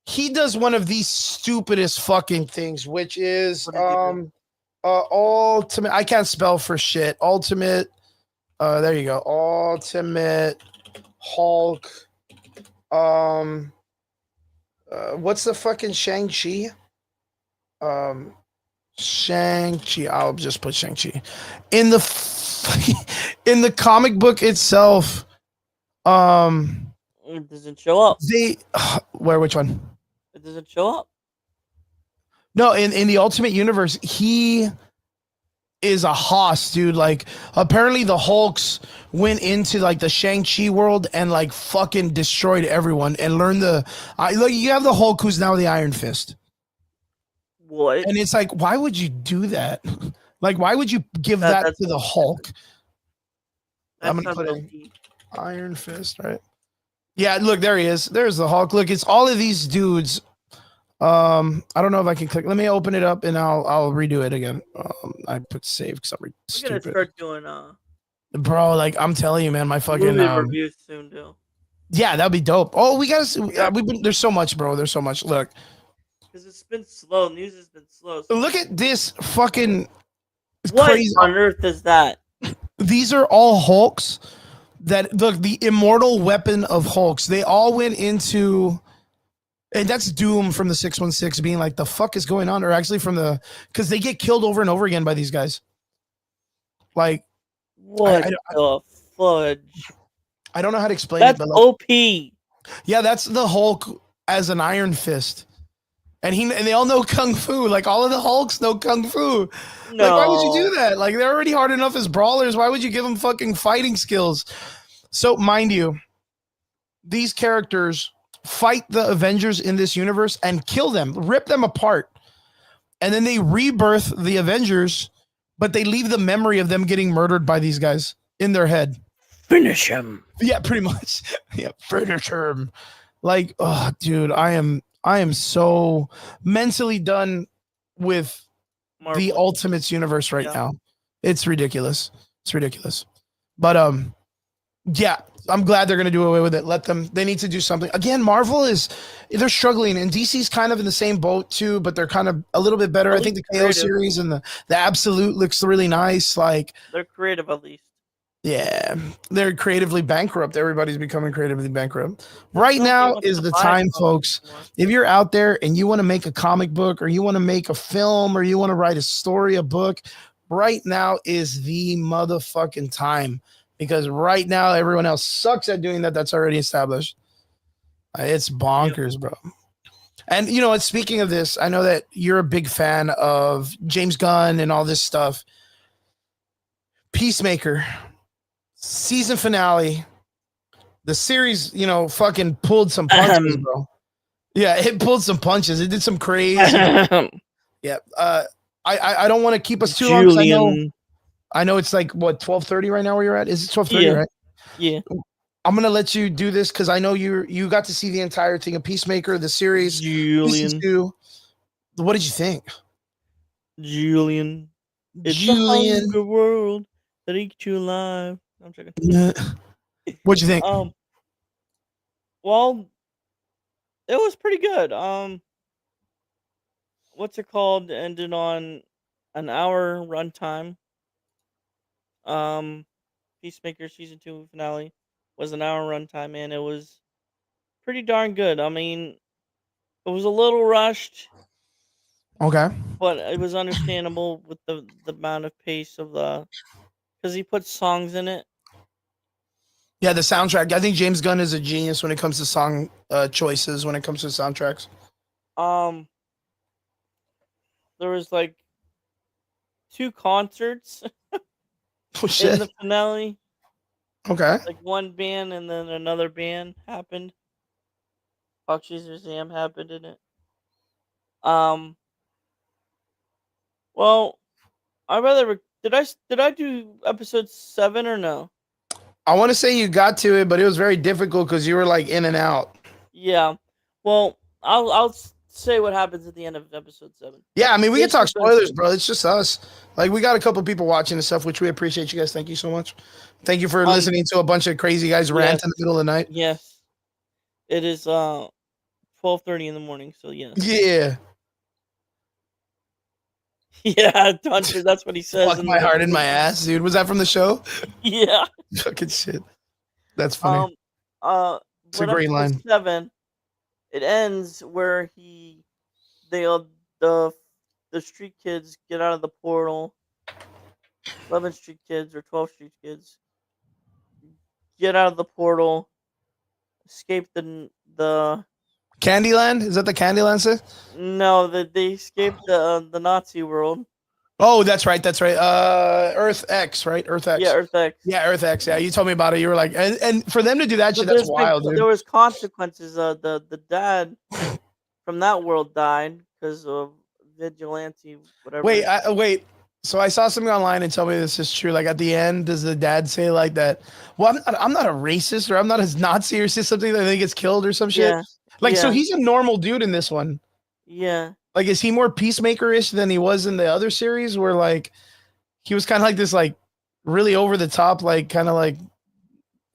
he does one of these stupidest fucking things, which is ultimate. I can't spell for shit. Ultimate. There you go. Ultimate Hulk. What's the fucking Shang-Chi? Shang-Chi. I'll just put Shang-Chi. In the comic book itself, it doesn't show up. Which one? It doesn't show up. No, in the Ultimate Universe, he is a hoss, dude. Like, apparently the Hulks went into like the Shang-Chi world and like fucking destroyed everyone and learned like you have the Hulk who's now the Iron Fist. What? And it's like, why would you do that? Like, why would you give that to the Hulk? I'm gonna put in Iron Fist, right? Yeah, look, there he is. There's the Hulk. Look, it's all of these dudes. I don't know if I can click. Let me open it up and I'll redo it again. I put save because I'm stupid. We're gonna start doing bro, like I'm telling you, man, my fucking movie reviews soon, dude. Yeah, that'd be dope. Oh, we gotta. There's so much, bro. There's so much. Look, because it's been slow. News has been slow. So look at this fucking. What crazy. on earth is that? These are all Hulks. That look, the immortal weapon of Hulks. They all went into. And that's Doom from the 616 being like, the fuck is going on? Or actually because they get killed over and over again by these guys. Like, what the fudge? I don't know how to explain it. That's OP. Yeah, that's the Hulk as an Iron Fist. And they all know Kung Fu. Like, all of the Hulks know Kung Fu. No. Like, why would you do that? Like, they're already hard enough as brawlers. Why would you give them fucking fighting skills? So, mind you, these characters fight the Avengers in this universe and kill them, rip them apart. And then they rebirth the Avengers, but they leave the memory of them getting murdered by these guys in their head. Finish him. Yeah, pretty much. Yeah, finish him. Like, oh, dude, I am so mentally done with Marvel. The Ultimates universe right now. It's ridiculous. It's ridiculous. But yeah, I'm glad they're going to do away with it. They need to do something. Again, Marvel they're struggling, and DC's kind of in the same boat too, but they're kind of a little bit better. I think the KO series and the Absolute looks really nice. Like, they're creative at least. Yeah, they're creatively bankrupt. Everybody's becoming creatively bankrupt. Right now is the time, folks. If you're out there and you want to make a comic book or you want to make a film or you want to write a story, a book, right now is the motherfucking time. Because right now, everyone else sucks at doing that. That's already established. It's bonkers, bro. And, speaking of this, I know that you're a big fan of James Gunn and all this stuff. Peacemaker, season finale. The series, fucking pulled some punches, bro. Yeah, it pulled some punches. It did some crazy. Yeah. I don't want to keep us too long. I know it's like what 12:30 right now where you're at. Is it 12:30, right? Yeah. I'm gonna let you do this because I know you got to see the entire thing of Peacemaker, the series. Julian. What did you think? Julian. It's a hunger world that eats you alive. I'm checking. What'd you think? Well, it was pretty good. What's it called? Ended on an hour runtime. Um, Peacemaker season 2 finale was an hour runtime, and it was pretty darn good. I mean, it was a little rushed, Okay. but it was understandable with the amount of pace of the because he put songs in it. Yeah, the soundtrack. I think James Gunn is a genius when it comes to song choices. When it comes to soundtracks. Um, there was like 2 concerts Oh in shit. the finale. Okay. Like one band and then another band happened. Foxy's Museum happened in it. Um, well, I rather did I do episode 7 or no? I want to say you got to it, but it was very difficult because you were like in and out. Yeah. Well, I'll say what happens at the end of episode 7. Yeah, I mean, we can talk Basically, spoilers, bro. It's just us. Like, we got a couple people watching and stuff, which we appreciate you guys. Thank you so much. Thank you for um, listening to a bunch of crazy guys rant yes, in the middle of the night. yes, it is 12:30 in the morning. So yes, Yeah. yeah, Hunter. That's what he says Fuck in my the heart in my ass, dude. Was that from the show? yeah. Fucking shit. That's funny. Um, uh, It's a but great episode line. 7 it ends where they the the street kids get out of the portal. 11th Street kids or 12th Street kids get out of the portal, escape the Candyland? Is that the Candyland set? no, they escape the Nazi world. Oh, that's right. That's right. Earth X, right? Earth Yeah, X. Earth X. Yeah, Earth X. Yeah, you told me about it. You were like, and for them to do that shit, But that's wild, there dude. was consequences. The dad from that world died because of vigilante Wait, whatever. wait. So I saw something online and tell me this is true. Like at the end, does the dad say like that? Well, I'm not a racist or I'm not a Nazi or say something that he gets killed or some shit. Yeah, Like, so yeah, he's a normal dude in this one. yeah, Like, is he more peacemaker-ish than he was in the other series where like he was kind of like this like really over the top, like kind of like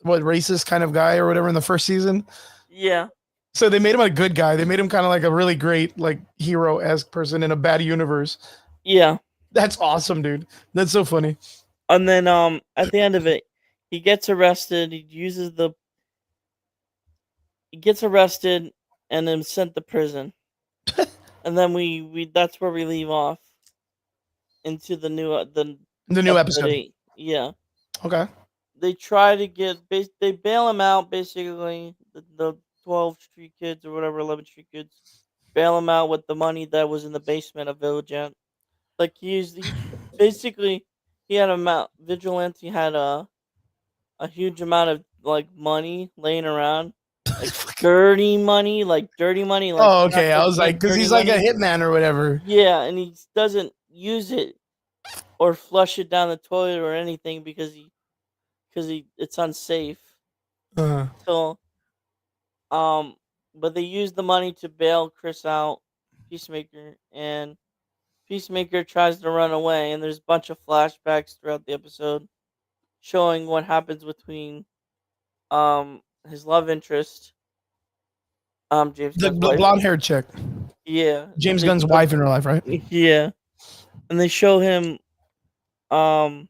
what racist kind of guy or whatever in the first season? yeah, So they made him a good guy. They made him kind of like a really great, like hero-esque person in a bad universe. yeah. That's awesome, dude. That's so funny. And then at the end of it, he gets arrested. He gets arrested and then sent to prison. And then we that's where we leave off into the new The new episode episode. 8. Yeah. Okay. They try to they bail him out basically the 12th Street kids or whatever 11th Street kids bail him out with the money that was in the basement of Villagent. Like he basically he had Vigilante had a huge amount of like money laying around, like dirty money, like Oh, not okay. I was like, cocaine, because dirty he's like a money. hitman or whatever. Yeah, and he doesn't use it or flush it down the toilet or anything because he it's unsafe. Uh, So um, but they use the money to bail Chris out, Peacemaker, and Peacemaker tries to run away, and there's a bunch of flashbacks throughout the episode showing what happens between his love interest, James the Gunn's wife. blonde haired chick, Yeah, James Gunn's wife in real life, right? yeah, and they show him um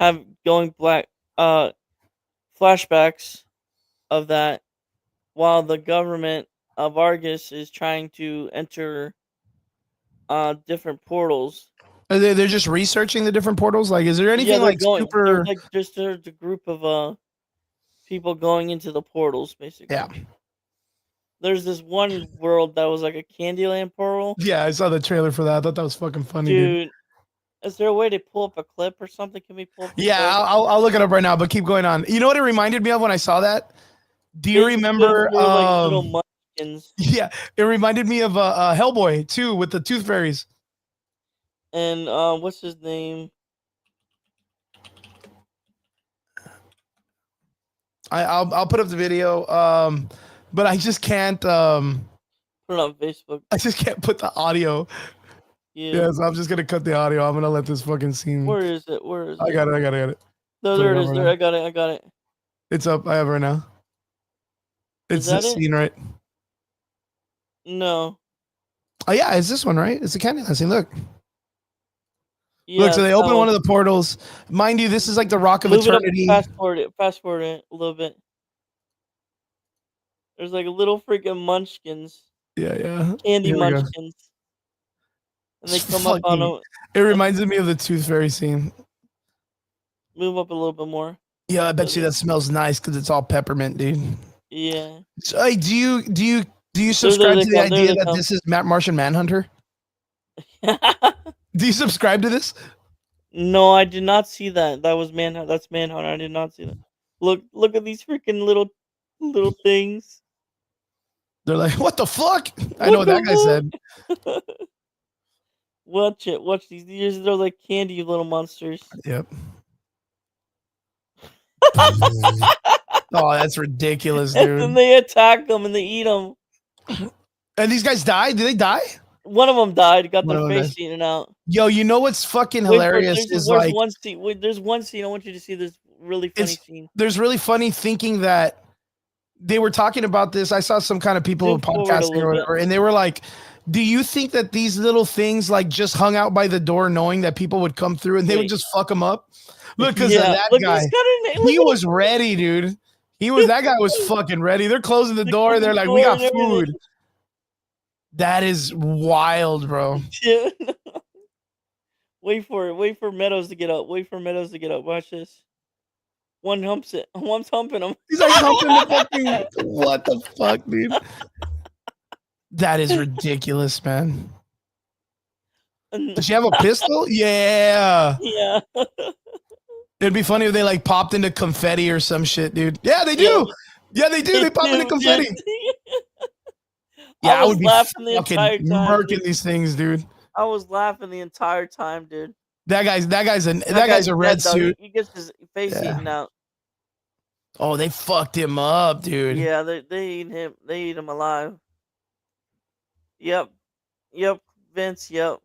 have going black flashbacks of that while the government of Argus is trying to enter different portals. They're just researching the different portals. Like, is there Yeah, anything they're like going. They're super? like just there's a group of people going into the portals basically. Yeah. There's this one world that was like a Candyland portal. Yeah, I saw the trailer for that. I thought that was fucking funny, dude. Dude, is there a way to pull up a clip or something? Can we pull up a Yeah, clip? I'll look it up right now. But keep going on. You know what it reminded me of when I saw that? Do you remember? They were like little munchkins. Yeah, it reminded me of Hellboy too with the tooth fairies. And what's his name? I'll put up the video. But I just can't. Put it on Facebook. I just can't put the audio. Yeah, so I'm just gonna cut the audio. I'm gonna let this fucking scene. Where is it? Where is it? I got it. No, there it is. There, I got it. It's up. I have it right now. It's that this it? scene, right? No. Oh yeah, it's this one, right? It's the Candyland scene. Look. Look, Yeah, so it's they that open one one. of the portals. Mind you, this is like the Rock of Move it up. Eternity. Fast forward it a little bit. There's like little freaking munchkins, Yeah, yeah. candy Here we go. munchkins, and they It's come up on fucking. a. It reminds me of the Tooth Fairy scene. Move up a little bit more. Yeah, I There bet we you go. that smells nice because it's all peppermint, dude. Yeah. So, hey, do you There subscribe they to the come. There idea they that come. this is Martian Manhunter? Do you subscribe to this? No, I did not see that. That was Manhunt. That's Manhunt. I did not see that. Look at these freaking little things. They're like, what the fuck? I know What what that guy said. the fuck? Watch it. Watch these. They're like candy little monsters. Yep. Oh, that's ridiculous, And then dude. they attack them and they eat them. And these guys die? Did they die? One of them died. Got One their of them face dies. eaten out. Yo, you know what's fucking Wait for it. hilarious There's is there's like one scene. Wait, there's one scene. I want you to see this really funny it's scene. there's really funny thinking that they were talking about this. I saw some kind of people Zoom forward a podcasting or little bit. whatever, and they were like, do you think that these little things like just hung out by the door knowing that people would come through and they would Wait. just fuck them up? Look, because Yeah. that Look, guy, he's got a name. he was ready, dude. That guy was fucking ready. They're closing the door. They're like, we got food. That is wild, bro. Yeah. Wait for it. Wait for Meadows to get up. Wait for Meadows to get up. Watch this. One humps it. One's humping him. He's like humping the fucking. What the fuck, dude? That is ridiculous, man. Does she have a pistol? Yeah. Yeah. It'd be funny if they like popped into confetti or some shit, dude. Yeah, they do. Yeah, they do. They pop into confetti. Yeah, I would be fucking murking these things, dude. I was laughing the entire time, dude. That guy's a red suit. He gets his face eaten out. Oh, they fucked him up, dude. Yeah, they eat him. They eat him alive. Yep, Vince. Yep.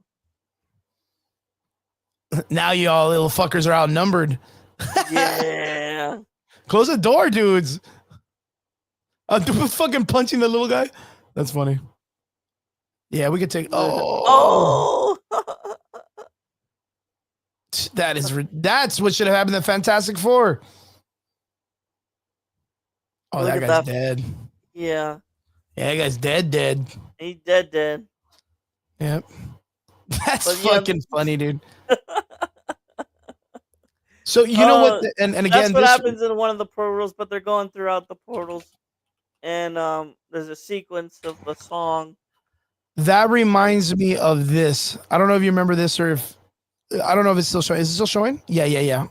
Now y'all little fuckers are outnumbered. Yeah. Close the door, dudes. Fucking punching the little guy. That's funny. Yeah, we could take. Oh. That's what should have happened in Fantastic Four. Oh, Look that at guy's that. dead. Yeah. Yeah, that guy's dead. He's dead. Yep. That's But fucking funny, dude. So you know what? And again, that's what happens in one of the portals. But they're going throughout the portals, and there's a sequence of the song. That reminds me of this. I don't know if you remember this or if I don't know if it's still showing. Is it still showing? Yeah.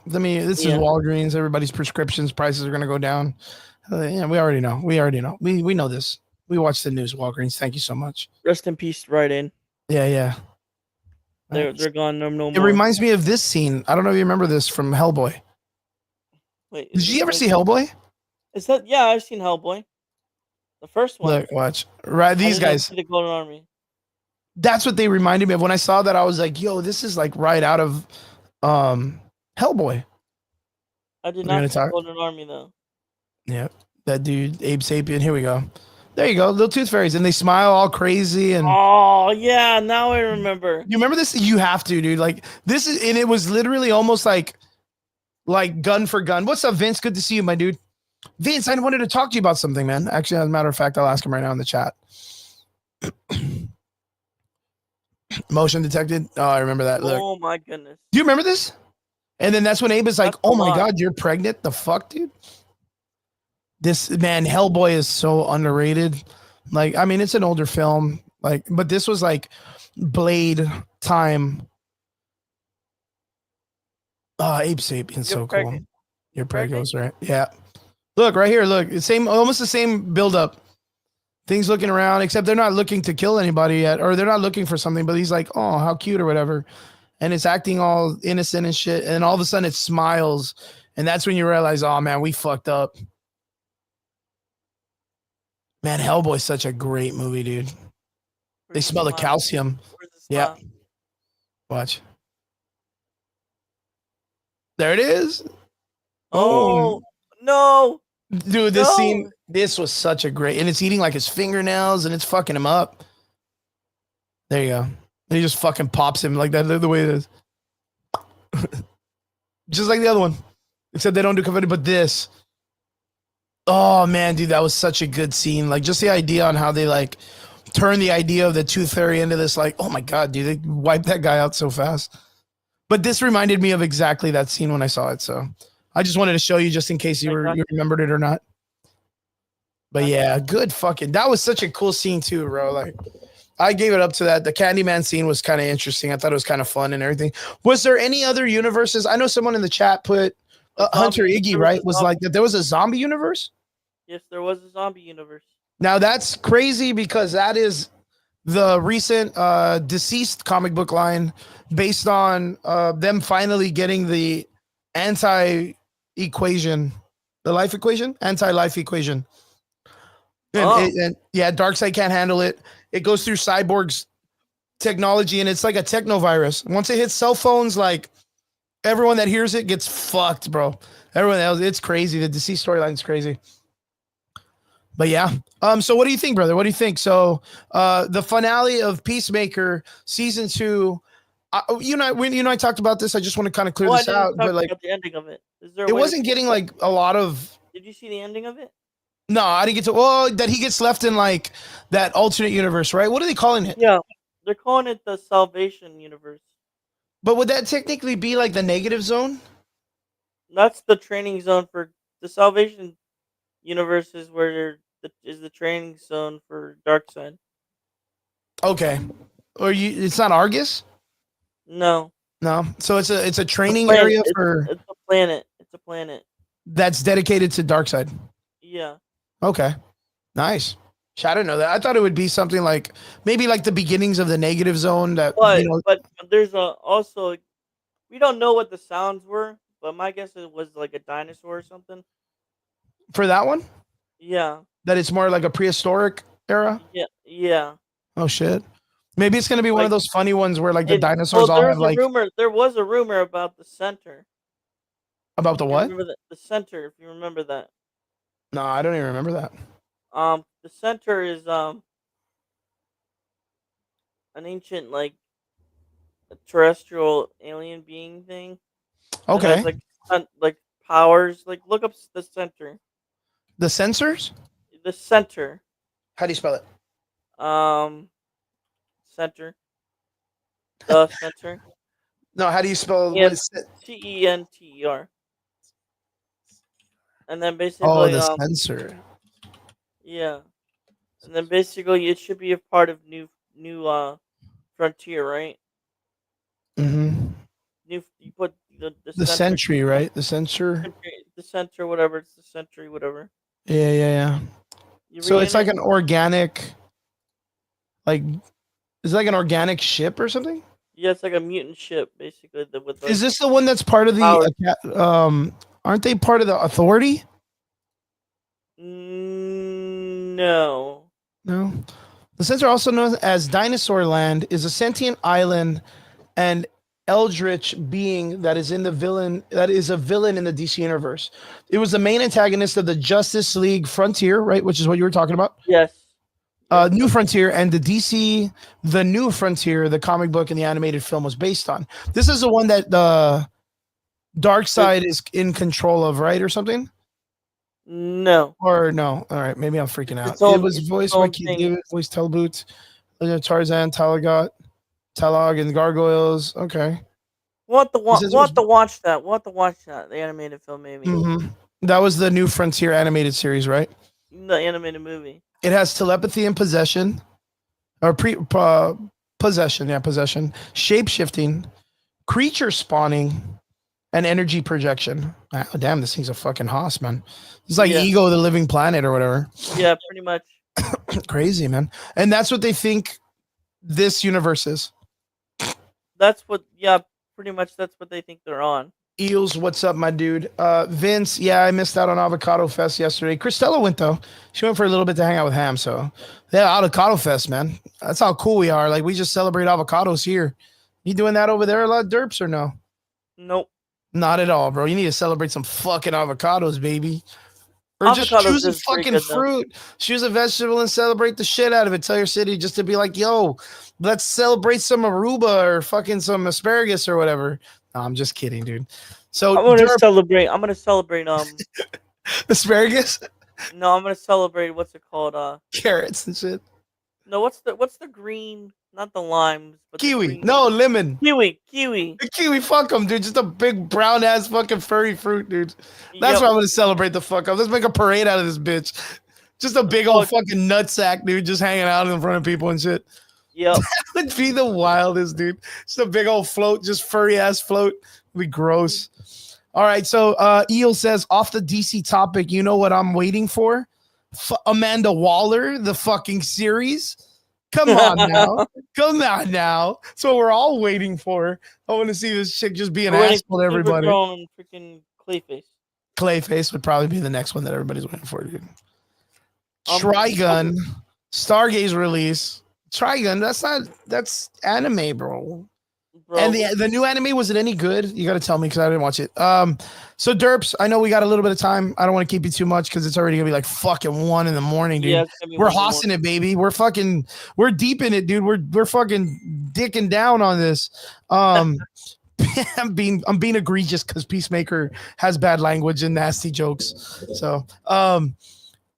This is Walgreens. Everybody's prescriptions prices are going to go down. Yeah, we already know. We know this. We watch the news. Walgreens. Thank you so much. Rest in peace, right in. Yeah. They're gone. No more. It reminds me of this scene. I don't know if you remember this from Hellboy. Wait, did you ever see Hellboy? Is that? Yeah, I've seen Hellboy. The first one. Look, watch. Right, these guys. The Golden Army. That's what they reminded me of. When I saw that, I was like, "Yo, this is like right out of Hellboy." I did not see Golden Army though. Yeah, that dude, Abe Sapien. Here we go. There you go, little tooth fairies, and they smile all crazy. And oh yeah, now I remember. You remember this? You have to, dude. Like this is, and it was literally almost like gun for gun. What's up, Vince? Good to see you, my dude. Vince, I wanted to talk to you about something, man. Actually, as a matter of fact, I'll ask him right now in the chat. Motion detected. Oh, I remember that. Look. Oh my goodness. Do you remember this? And then that's when Abe is like, "Oh my god, you're pregnant? The fuck, dude." This man, Hellboy is so underrated. Like, I mean, it's an older film, like, but this was like Blade time. Abe Sapien's so cool. You're pregnant, right? Yeah. Look right here. Look, almost the same buildup. Things looking around, except they're not looking to kill anybody yet, or they're not looking for something. But he's like, "Oh, how cute," or whatever, and it's acting all innocent and shit. And all of a sudden, it smiles, and that's when you realize, "Oh man, we fucked up." Man, Hellboy's such a great movie, dude. They smell the calcium. Yeah. Watch. There it is. Oh, no. Dude, this scene, This was such a great, and it's eating like his fingernails and it's fucking him up. There you go. And he just fucking pops him like that, the way it is. Just like the other one. Except they don't do confetti, but this. Oh man, dude, that was such a good scene. Like just the idea on how they like turn the idea of the tooth fairy into this, like, oh my god, dude, they wiped that guy out so fast. But this reminded me of exactly that scene when I saw it. So I just wanted to show you just in case you remembered it or not. But yeah, good fucking. That was such a cool scene too, bro. Like I gave it up to that. The Candyman scene was kind of interesting. I thought it was kind of fun and everything. Was there any other universes? I know someone in the chat put Hunter Iggy, right? Was like that there was a zombie universe? Yes, there was a zombie universe. Now that's crazy because that is the recent deceased comic book line based on them finally getting the anti-equation, the life equation, anti-life equation. And yeah, Darkseid can't handle it. It goes through Cyborg's technology, and it's like a technovirus. Once it hits cell phones, like everyone that hears it gets fucked, bro. Everyone else, it's crazy. The deceased storyline is crazy. But yeah. So what do you think, brother? What do you think? So the finale of Peacemaker season 2. You know, I talked about this. I just want to kind of clear this out. But like the ending of it. It wasn't getting like a lot of. Did you see the ending of it? No, I didn't get to. Well, that he gets left in like that alternate universe, right? What are they calling it? Yeah, they're calling it the Salvation Universe. But would that technically be like the negative zone? That's the training zone for the Salvation Universe. Is where is the training zone for Darkseid. Okay, or it's not Argus? No. So it's a training area for. It's a planet. It's a planet that's dedicated to Darkseid. Yeah. Okay. Nice. I didn't know that. I thought it would be something like maybe like the beginnings of the negative zone. That but there's also we don't know what the sounds were, but my guess it was like a dinosaur or something. For that one? Yeah. That it's more like a prehistoric era? Yeah. Oh shit. Maybe it's gonna be one of those funny ones where like the dinosaurs all have like there was a rumor about the center. About the what? Remember the center, if you remember that. No, I don't even remember that. The center is an ancient like a terrestrial alien being thing. Okay. Has, like powers. Like look up the center. The sensors? The center. How do you spell it? Center. The center. No, how do you spell Center? And then basically the sensor. Yeah. And then basically it should be a part of new Frontier, right? Mm-hmm. You put the Sentry, right? The sensor. The center, whatever. It's the Sentry, whatever. Yeah. So it's like an organic, like, is it like an organic ship or something? Yeah, it's like a mutant ship, basically. Is this the one that's part of the? Aren't they part of the Authority? No. The center, also known as Dinosaur Land, is a sentient island and eldritch being that is a villain in the DC universe. It was the main antagonist of the Justice League Frontier, right? Which is what you were talking about. Yes. New Frontier and the DC, the New Frontier, the comic book and the animated film was based on. This is the one that the Darkseid is in control of, right, or something? No. Or no. All right, maybe I'm freaking out. It was voiced by Keith David, voiced Telboot, Tarzan, Talog, and Gargoyles. Okay. We'll have to watch that. We'll have to watch that. The animated film, maybe. Mm-hmm. That was the New Frontier animated series, right? The animated movie. It has telepathy and possession, or possession, shape shifting, creature spawning, and energy projection. Oh, damn, this thing's a fucking hoss, man. It's like Ego, the Living Planet, or whatever. Yeah, pretty much. Crazy, man. And that's what they think this universe is. Pretty much that's what they think they're on. Eels, what's up, my dude? Vince, yeah, I missed out on Avocado Fest yesterday. Christella went, though. She went for a little bit to hang out with Ham, so. Yeah, Avocado Fest, man. That's how cool we are. Like, we just celebrate avocados here. You doing that over there a lot, Derps, or no? Nope. Not at all, bro. You need to celebrate some fucking avocados, baby. Or just Avocados choose a is pretty fucking good though. fruit, choose a vegetable, and celebrate the shit out of it. Tell your city just to be like, yo, let's celebrate some aruba or fucking some asparagus or whatever. No, I'm just kidding, dude. So I'm gonna derp celebrate. I'm gonna celebrate. asparagus, No, I'm gonna celebrate. What's it called? carrots and shit. No, what's the green? Not the limes, but the Kiwi, green. no lemon. Kiwi. The kiwi, fuck them, dude. Just a big brown ass fucking furry fruit, dude. That's Yep. what I'm gonna celebrate the fuck up. Let's make a parade out of this bitch. Just a big old Fuck. fucking nutsack, dude, just hanging out in front of people and shit. Yep. Would be the wildest, dude. Just a big old float, just furry ass float. Would be gross. All right, so Eel says off the DC topic, you know what I'm waiting for? Amanda Waller, the fucking series. Come on now. Come on now. So we're all waiting for. I want to see this chick just be an We're waiting asshole for to everybody. Supergirl and freaking Clayface. Clayface would probably be the next one that everybody's waiting for, dude. Um, Trigun, Stargaze release. Trigun, that's anime, bro. Bro, And the new anime, was it any good? You got to tell me because I didn't watch it. So Derps, I know we got a little bit of time. I don't want to keep you too much because it's already gonna be like fucking 1 in the morning, dude. yeah, it's gonna be We're one more. hossing it, baby. We're deep in it, dude. We're fucking dicking down on this. I'm being egregious because Peacemaker has bad language and nasty jokes. So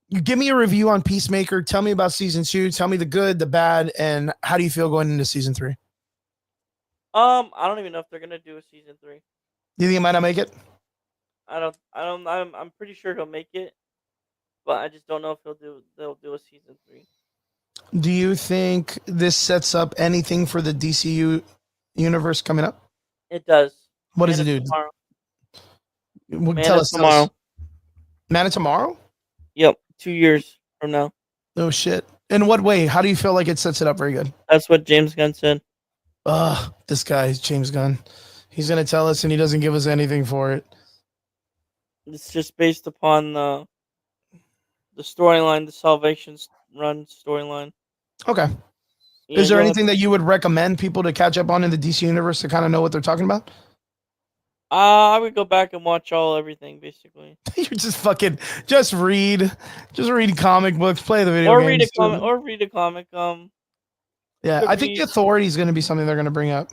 you give me a review on Peacemaker. Tell me about season 2. Tell me the good, the bad, and how do you feel going into season 3? I don't even know if they're gonna do a season 3. You think it might not make it? I'm pretty sure he'll make it, but I just don't know if they'll do a season 3. Do you think this sets up anything for the DCU universe coming up? It does. What does it do? Tomorrow. Tell us. Tomorrow. Man of Tomorrow? Yep, 2 years from now. Oh shit. In what way? How do you feel like it sets it up very good? That's what James Gunn said. This guy, James Gunn. He's gonna tell us and he doesn't give us anything for it. It's just based upon the storyline, the Salvation Run storyline. Okay. Yeah, Is there anything that you would recommend people to catch up on in the DC universe to kind of know what they're talking about? I would go back and watch everything basically. You're just read comic books, play the video games. Read a comic. Yeah, I think the Authority is going to be something they're going to bring up.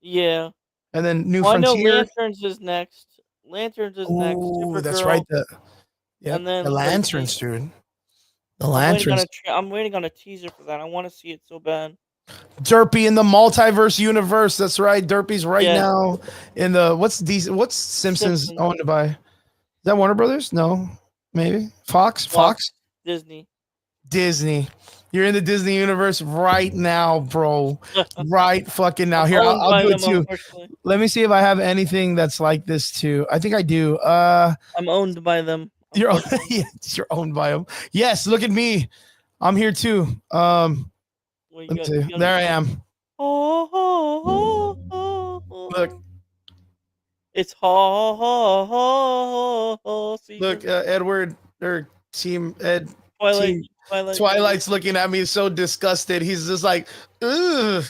Yeah. And then New Frontier. I know Lanterns is next. Ooh, that's right. And then the Lanterns, dude. The Lanterns. I'm waiting on a teaser for that. I want to see it so bad. Derpy in the multiverse universe. That's right. Derpy's right now in the what's Simpsons owned by? Is that Warner Brothers? No, maybe Fox. Disney. You're in the Disney universe right now, bro. Right fucking now. Here, I'll do it too. Let me see if I have anything that's like this too. I think I do. I'm owned by them. You're owned by them. Yes, look at me. I'm here too. Let me see. There I am. Look. It's Look, Edward or Team Ed. Twilight's looking at me so disgusted. He's just like, ugh,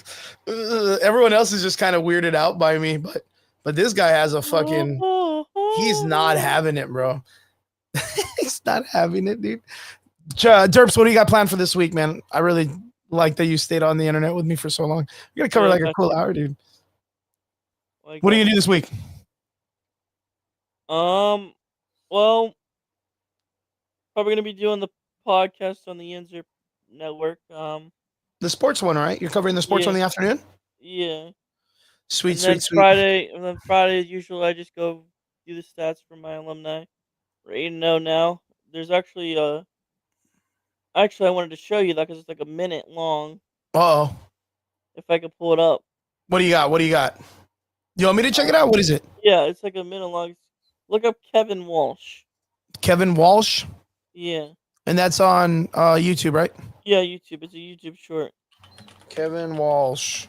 ugh. Everyone else is just kind of weirded out by me, but this guy has a fucking. He's not having it, bro. He's not having it, dude. Derps, what do you got planned for this week, man? I really like that you stayed on the internet with me for so long. You're gonna cover like a cool hour, dude. What are you gonna do this week? Well, probably gonna be doing the podcast on the Yinzer network. The sports one, right? You're covering the sports one in the afternoon? Yeah. Sweet. Friday, and then Friday, as usual, I just go do the stats for my alumni. We're 8-0 now. There's actually I wanted to show you that because it's like a minute long. Oh. If I could pull it up. What do you got? You want me to check it out? What is it? Yeah, it's like a minute long. Look up Kevin Walsh. Kevin Walsh? Yeah. And that's on YouTube, right? Yeah, YouTube. It's a YouTube short. Kevin Walsh.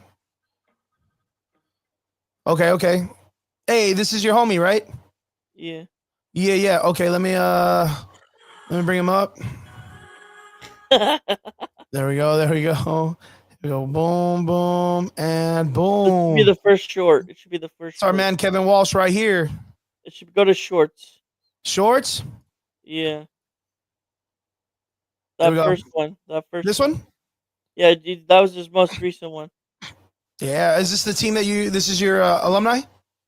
Okay. Hey, this is your homie, right? Yeah. Yeah. Okay, let me bring him up. There we go. Here we go. Boom, and boom. It should be the first short. It's our man Kevin Walsh right here. It should go to shorts. Shorts? Yeah. There we That go. first one. That first This one. one? Yeah, that was his most recent one. Yeah. Is this the team that this is your alumni?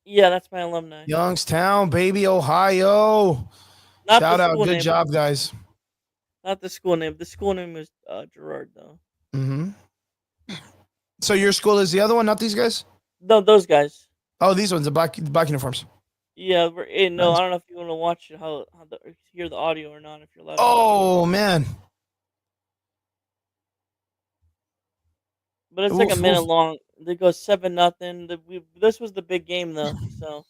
Yeah, that's my alumni. Youngstown, baby, Ohio. Not the Shout out. school Good name. job, guys. Not the school name. The school name was Gerard, though. Mm-hmm. So your school is the other one, not these guys? No, those guys. Oh, these ones, the black uniforms. Yeah, no, Nice. I don't know if you want to watch it, hear the audio or not. If you're allowed to hear the audio, Oh man. but it's like a Oof, oof. minute long. They go 7-0. This was the big game though. So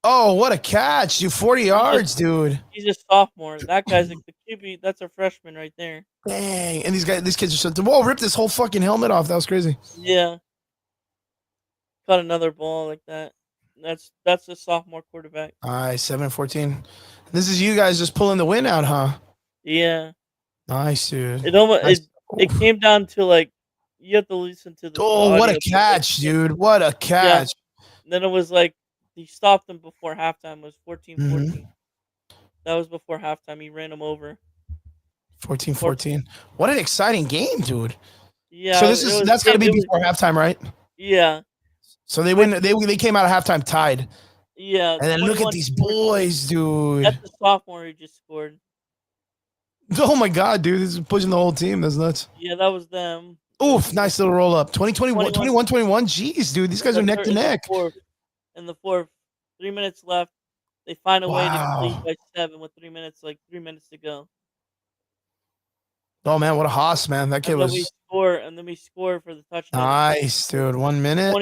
Oh, what a catch. You 40 he's just yards, dude. he's a sophomore. That guy's like the QB. That's a freshman right there. Dang. And these kids are so whoa, rip this whole fucking helmet off. That was crazy. Yeah, caught another ball like that. That's a sophomore quarterback. All right, 7-14. This is you guys just pulling the win out, huh? Yeah, Nice, dude. it almost Nice. it came down to like you have to listen to the Oh, what a audio, but catch, dude. What a catch. then it was like he stopped him before halftime. It was 14-14. Mhm. That was before halftime. He ran him over. 14-14. What an exciting game, dude. Yeah, So it that's gotta be was before halftime, right? yeah, So they win. They came out of halftime tied. yeah. And then look at 21 these 14. boys, dude. That's the sophomore who just scored. Oh my god, dude. This is pushing the whole team. That's nuts. Yeah, that was them. Oof, nice little roll up. 2021, 21. 21. Jeez, dude. These guys are neck to neck. In the fourth, 3 minutes left. They find a way to lead Wow. by 7 with 3 minutes, 3 minutes to go. Oh man, what a hoss, man. That kid And then we was score, and then we score for the touchdown. nice, dude. 1 minute.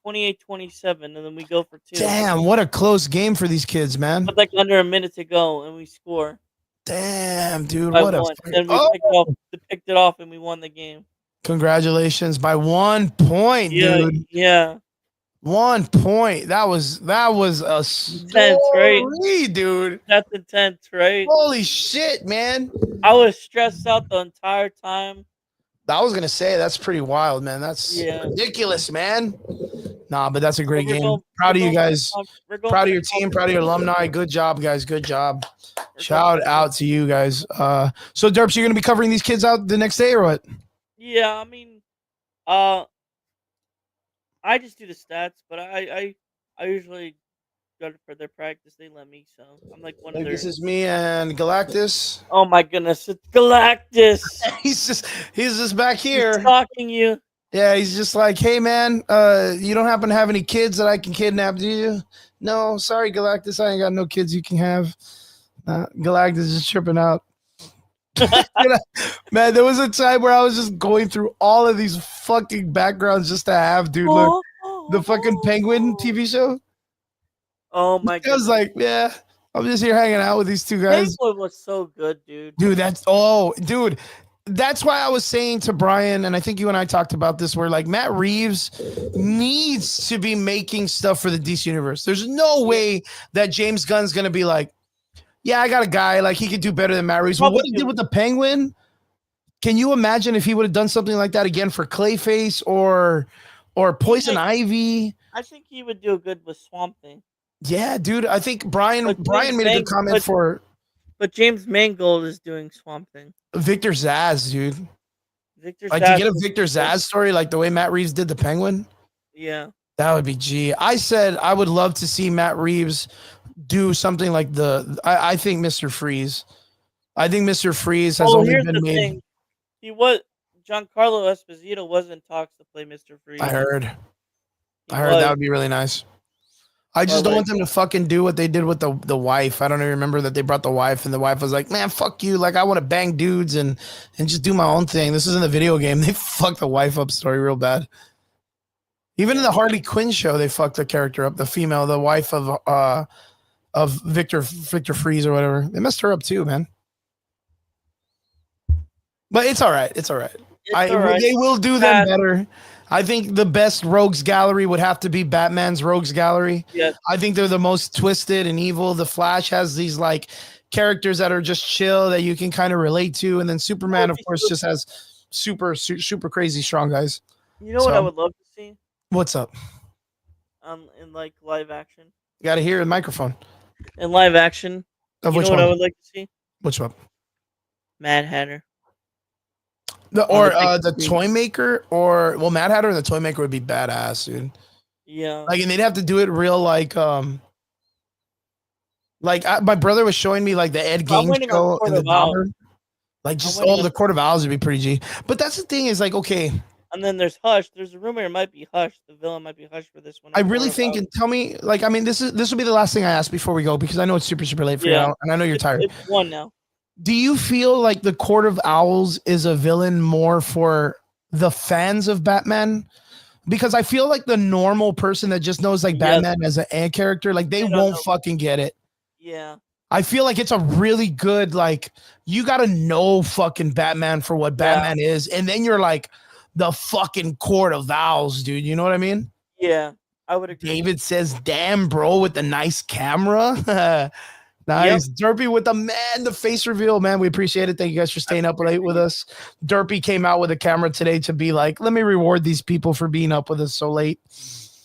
28-27, and then we go for 2. Damn, what a close game for these kids, man. With like under a minute to go, and we score Damn, dude. by What a 1. Then we oh, picked it off, and we won the game. congratulations by 1 point, dude. Yeah. 1 point. That was a Intense, right? story, dude. That's intense, right? Holy shit, man. I was stressed out the entire time. I was gonna say that's pretty wild, man. That's ridiculous, man. Nah, but that's a great game. Proud of you guys. Proud of your team. Proud of your alumni. Good job, guys. Good job. Shout out to you guys. So Derps, you're gonna be covering these kids out the next day or what? Yeah, I mean, I just do the stats, but I usually go for their practice. They let me, so I'm like one of their. This is me and Galactus. Oh my goodness, it's Galactus. he's just back here. He's stalking you. Yeah, he's just like, hey man, you don't happen to have any kids that I can kidnap, do you? No, sorry, Galactus, I ain't got no kids you can have. Galactus is just tripping out. Man, there was a time where I was just going through all of these fucking backgrounds just to have, dude. Look, the fucking Penguin TV show. Oh my god! I was like, yeah, I'm just here hanging out with these two guys. Penguin was so good, dude. Dude, dude. That's why I was saying to Brian, and I think you and I talked about this, where like Matt Reeves needs to be making stuff for the DC universe. There's no way that James Gunn's gonna be like, yeah, I got a guy, like he could do better than Matt Reeves. But what he did with the Penguin, can you imagine if he would have done something like that again for Clayface or Poison Ivy? I think he would do good with Swamp Thing. Yeah, dude. I think Brian made a good comment but James Mangold is doing Swamp Thing. Victor Zsasz, dude. Victor like Zsasz to get a Victor Zsasz story like the way Matt Reeves did the Penguin. Yeah. That would be G. I said I would love to see Matt Reeves do something like I think Mr. Freeze. I think Mr. Freeze has only been made. Thing. Giancarlo Esposito was in talks to play Mr. Freeze. I heard that would be really nice. I just don't want them to fucking do what they did with the wife. I don't even remember that they brought the wife and the wife was like, man, fuck you. Like I want to bang dudes and just do my own thing. This isn't a video game. They fucked the wife up story real bad. Even in the Harley Quinn show, they fucked the character up. The female, the wife of Victor Freeze or whatever. They messed her up too, man. But it's all right. It's all right. They will do them better. I think the best rogues gallery would have to be Batman's rogues gallery. Yes. I think they're the most twisted and evil. The Flash has these like characters that are just chill that you can kind of relate to, and then Superman, of course, just has super crazy strong guys. You know what I would love to see? What's up? In like live action. You got to hear the microphone. In live action, of you which know one? What I would like to see? Which one? Mad Hatter. The big The screen. toy maker, or well, Mad Hatter and the toy maker would be badass, dude. Yeah. Like, and they'd have to do it real my brother was showing me like the Ed I'm Gein waiting on show Court and the of Owls. Dauber. Like I'm just waiting on, the Court of Owls would be pretty G. But that's the thing is like, okay, and then there's Hush. There's a rumor it might be Hush. The villain might be Hush for this one I or really Court of think, Owls. and tell me, like, I mean, this will be the last thing I ask before we go because I know it's super, super late for you Yeah. now, and I know you're tired. It's one now. Do you feel like the Court of Owls is a villain more for the fans of Batman? Because I feel like the normal person that just knows like Yes. Batman as an A character, like they They don't won't know. fucking get it. Yeah. I feel like it's a really good, like, you got to know fucking Batman for what Yeah. Batman is. And then you're like the fucking Court of Owls, dude. You know what I mean? Yeah. I would agree. David says, damn, bro, with the nice camera. Nice. Yep. Derpy with the face reveal, man. We appreciate it. Thank you guys for staying up late with us. Derpy came out with a camera today to be like, let me reward these people for being up with us so late.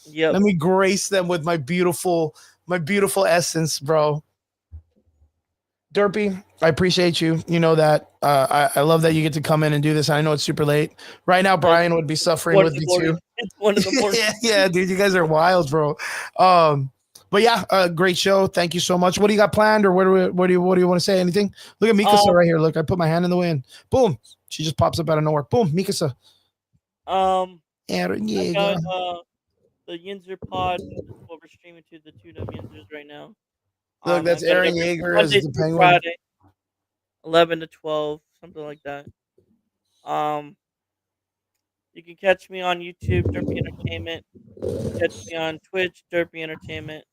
Yeah. Let me grace them with my beautiful essence, bro. Derpy, I appreciate you. You know that. I love that you get to come in and do this. I know it's super late. Right now, Brian would be suffering with me too. It's 1 in the morning. yeah, dude. You guys are wild, bro. But yeah, great show. Thank you so much. What do you got planned, or what do you want to say? Anything? Look at Mikasa right here. Look, I put my hand in the wind. Boom. She just pops up out of nowhere. Boom, Mikasa. Aaron Yeager. The Yinzer pod is what we're streaming to, the 2 dumb Yinzers right now. Look, that's Aaron Yeager as the Penguin. Friday, 11 to 12, something like that. You can catch me on YouTube, Derpy Entertainment. Catch me on Twitch, Derpy Entertainment.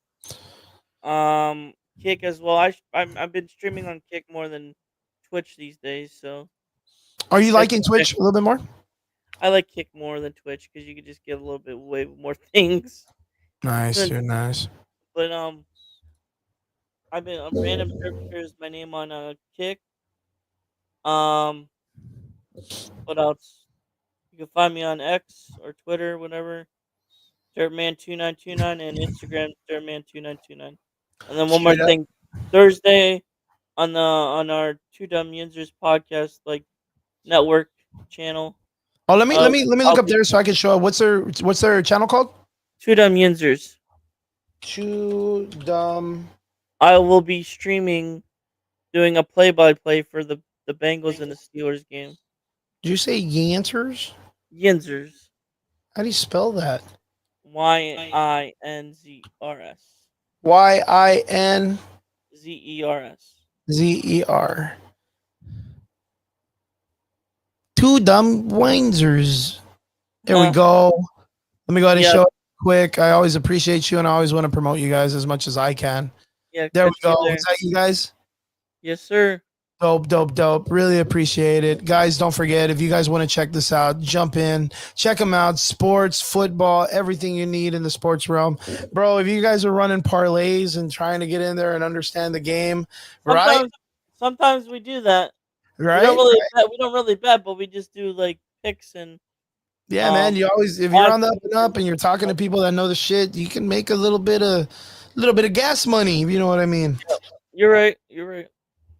Kick as well. I've been streaming on Kick more than Twitch these days. So, are you liking Twitch a little bit more? I like Kick more than Twitch because you can just get a little bit way more things. Nice, dude, nice. But I've been Random Derpster is my name on Kick. What else? You can find me on X or Twitter, whatever. Dirtman2929 and Instagram Dirtman2929. And then one more thing, Thursday on our 2 Dumb Yinzers podcast network channel. Oh, let me look up there so I can show up. What's their channel called? 2 Dumb Yinzers. 2 Dumb. I will be streaming, doing a play-by-play for the Bengals and the Steelers game. Did you say Yinzers? Yinzers. How do you spell that? YINZERS. YINZERS. ZER. 2 Dumb Yinzers. There we go. Let me go ahead and show it quick. I always appreciate you, and I always want to promote you guys as much as I can. Yeah, there we go. Is that you guys? Yes, sir. Dope. Really appreciate it. Guys, don't forget, if you guys want to check this out, jump in. Check them out. Sports, football, everything you need in the sports realm. Bro, if you guys are running parlays and trying to get in there and understand the game, sometimes we do that. Right? We don't really bet, but we just do picks and yeah, man. You always, if you're on the up and up and you're talking to people that know the shit, you can make a little bit of gas money. You know what I mean? You're right.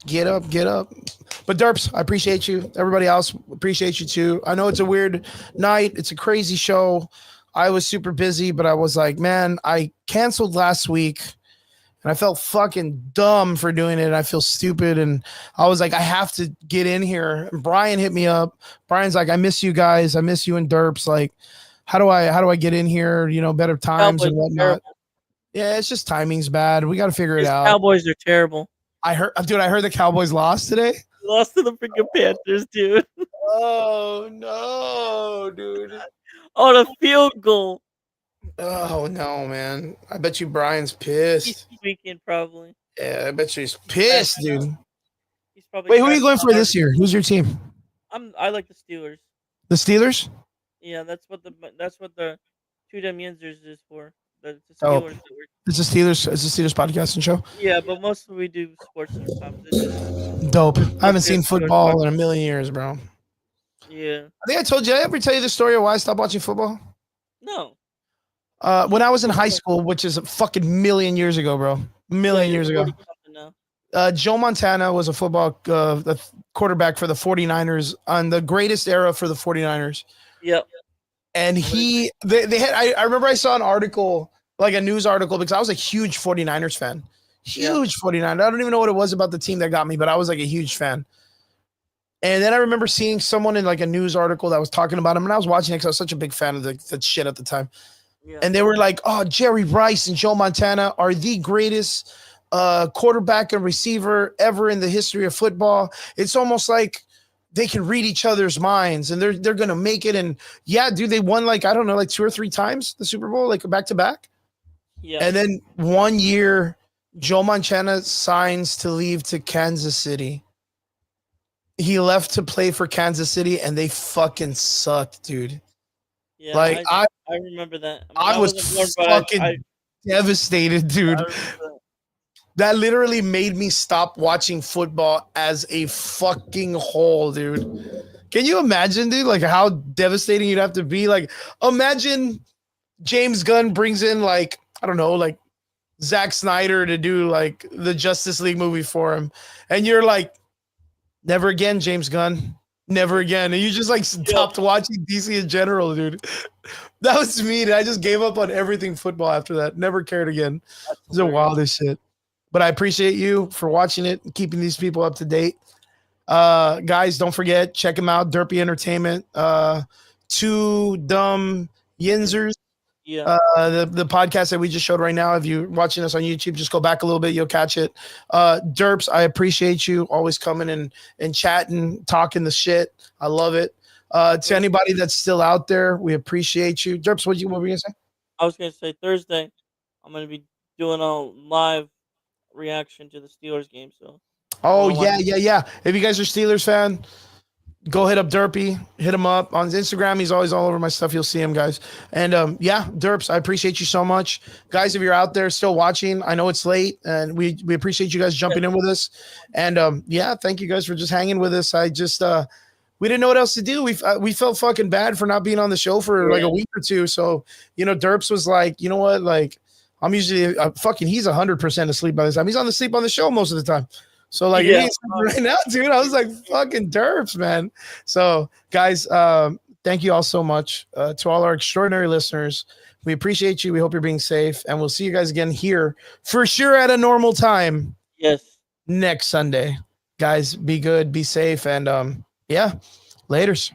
Get up. But Derps, I appreciate you. Everybody else appreciate you too. I know it's a weird night. It's a crazy show. I was super busy, but I was like, man, I canceled last week and I felt fucking dumb for doing it. I feel stupid. And I was like, I have to get in here. And Brian hit me up. Brian's like, I miss you guys. I miss you and Derps. Like, how do I get in here? You know, better times and whatnot. Yeah, it's just timing's bad. We got to figure it out. Cowboys are terrible. I heard the Cowboys lost today. Lost to the freaking Panthers, dude. Oh no, dude. On a field goal. Oh no, man. I bet you Brian's pissed. He's tweaking probably. Yeah, I bet you he's pissed, dude. He's probably. Wait, who are you going for this year? Who's your team? I like the Steelers. The Steelers? Yeah, that's what the 2 Dumb Yinzers is for. The Steelers. It's a Steelers podcast and show. Yeah, but mostly we do sports sometimes. Dope. I haven't seen football in a million years, bro. Yeah. I think I told you. I ever tell you the story of why I stopped watching football? No. When I was in high school, which is a fucking million years ago, bro. A million years ago. Joe Montana was a football quarterback for the 49ers on the greatest era for the 49ers. Yep. And they had, I remember I saw an article, like a news article, because I was a huge 49ers fan. Huge 49ers. I don't even know what it was about the team that got me, but I was like a huge fan. And then I remember seeing someone in like a news article that was talking about him, and I was watching it because I was such a big fan of the shit at the time. Yeah. And they were like, "Oh, Jerry Rice and Joe Montana are the greatest quarterback and receiver ever in the history of football." It's almost like they can read each other's minds, and they're gonna make it. And yeah, dude, they won like, I don't know, like 2 or 3 times the Super Bowl, like back to back. Yeah. And then one year, Joe Montana signs to leave to Kansas City. He left to play for Kansas City, and they fucking sucked, dude. Yeah, Like I remember that. I was fucking devastated, dude. That literally made me stop watching football as a fucking whole, dude. Can you imagine, dude? Like how devastating you'd have to be. Like, imagine James Gunn brings in, like, I don't know, like Zack Snyder to do like the Justice League movie for him, and you're like, never again, James Gunn. Never again. And you just like stopped watching DC in general, dude. That was me. I just gave up on everything football after that. Never cared again. It's the wildest shit. But I appreciate you for watching it and keeping these people up to date. Guys, don't forget, check them out. Derpy Entertainment. Two Dumb Yinzers. Yeah. The podcast that we just showed right now. If you're watching us on YouTube, just go back a little bit, you'll catch it. Derps, I appreciate you always coming and chatting, talking the shit. I love it. To anybody that's still out there, we appreciate you. Derps, what were you gonna say? I was gonna say Thursday, I'm gonna be doing a live reaction to the Steelers game. So. Oh yeah. If you guys are Steelers fan, go hit up Derpy, hit him up on Instagram. He's always all over my stuff. You'll see him, guys. And yeah, Derps, I appreciate you so much. Guys, if you're out there still watching, I know it's late, and we appreciate you guys jumping in with us. And yeah, thank you guys for just hanging with us. I just we didn't know what else to do. We felt fucking bad for not being on the show for like a week or two. So, you know, Derps was like, you know what? Like, I'm usually he's 100% asleep by this time. He's on the show most of the time. So like right now, dude, I was like fucking Derps, man. So guys, thank you all so much to all our extraordinary listeners. We appreciate you. We hope you're being safe, and we'll see you guys again here for sure at a normal time. Yes. Next Sunday, guys. Be good, be safe, and yeah, laters.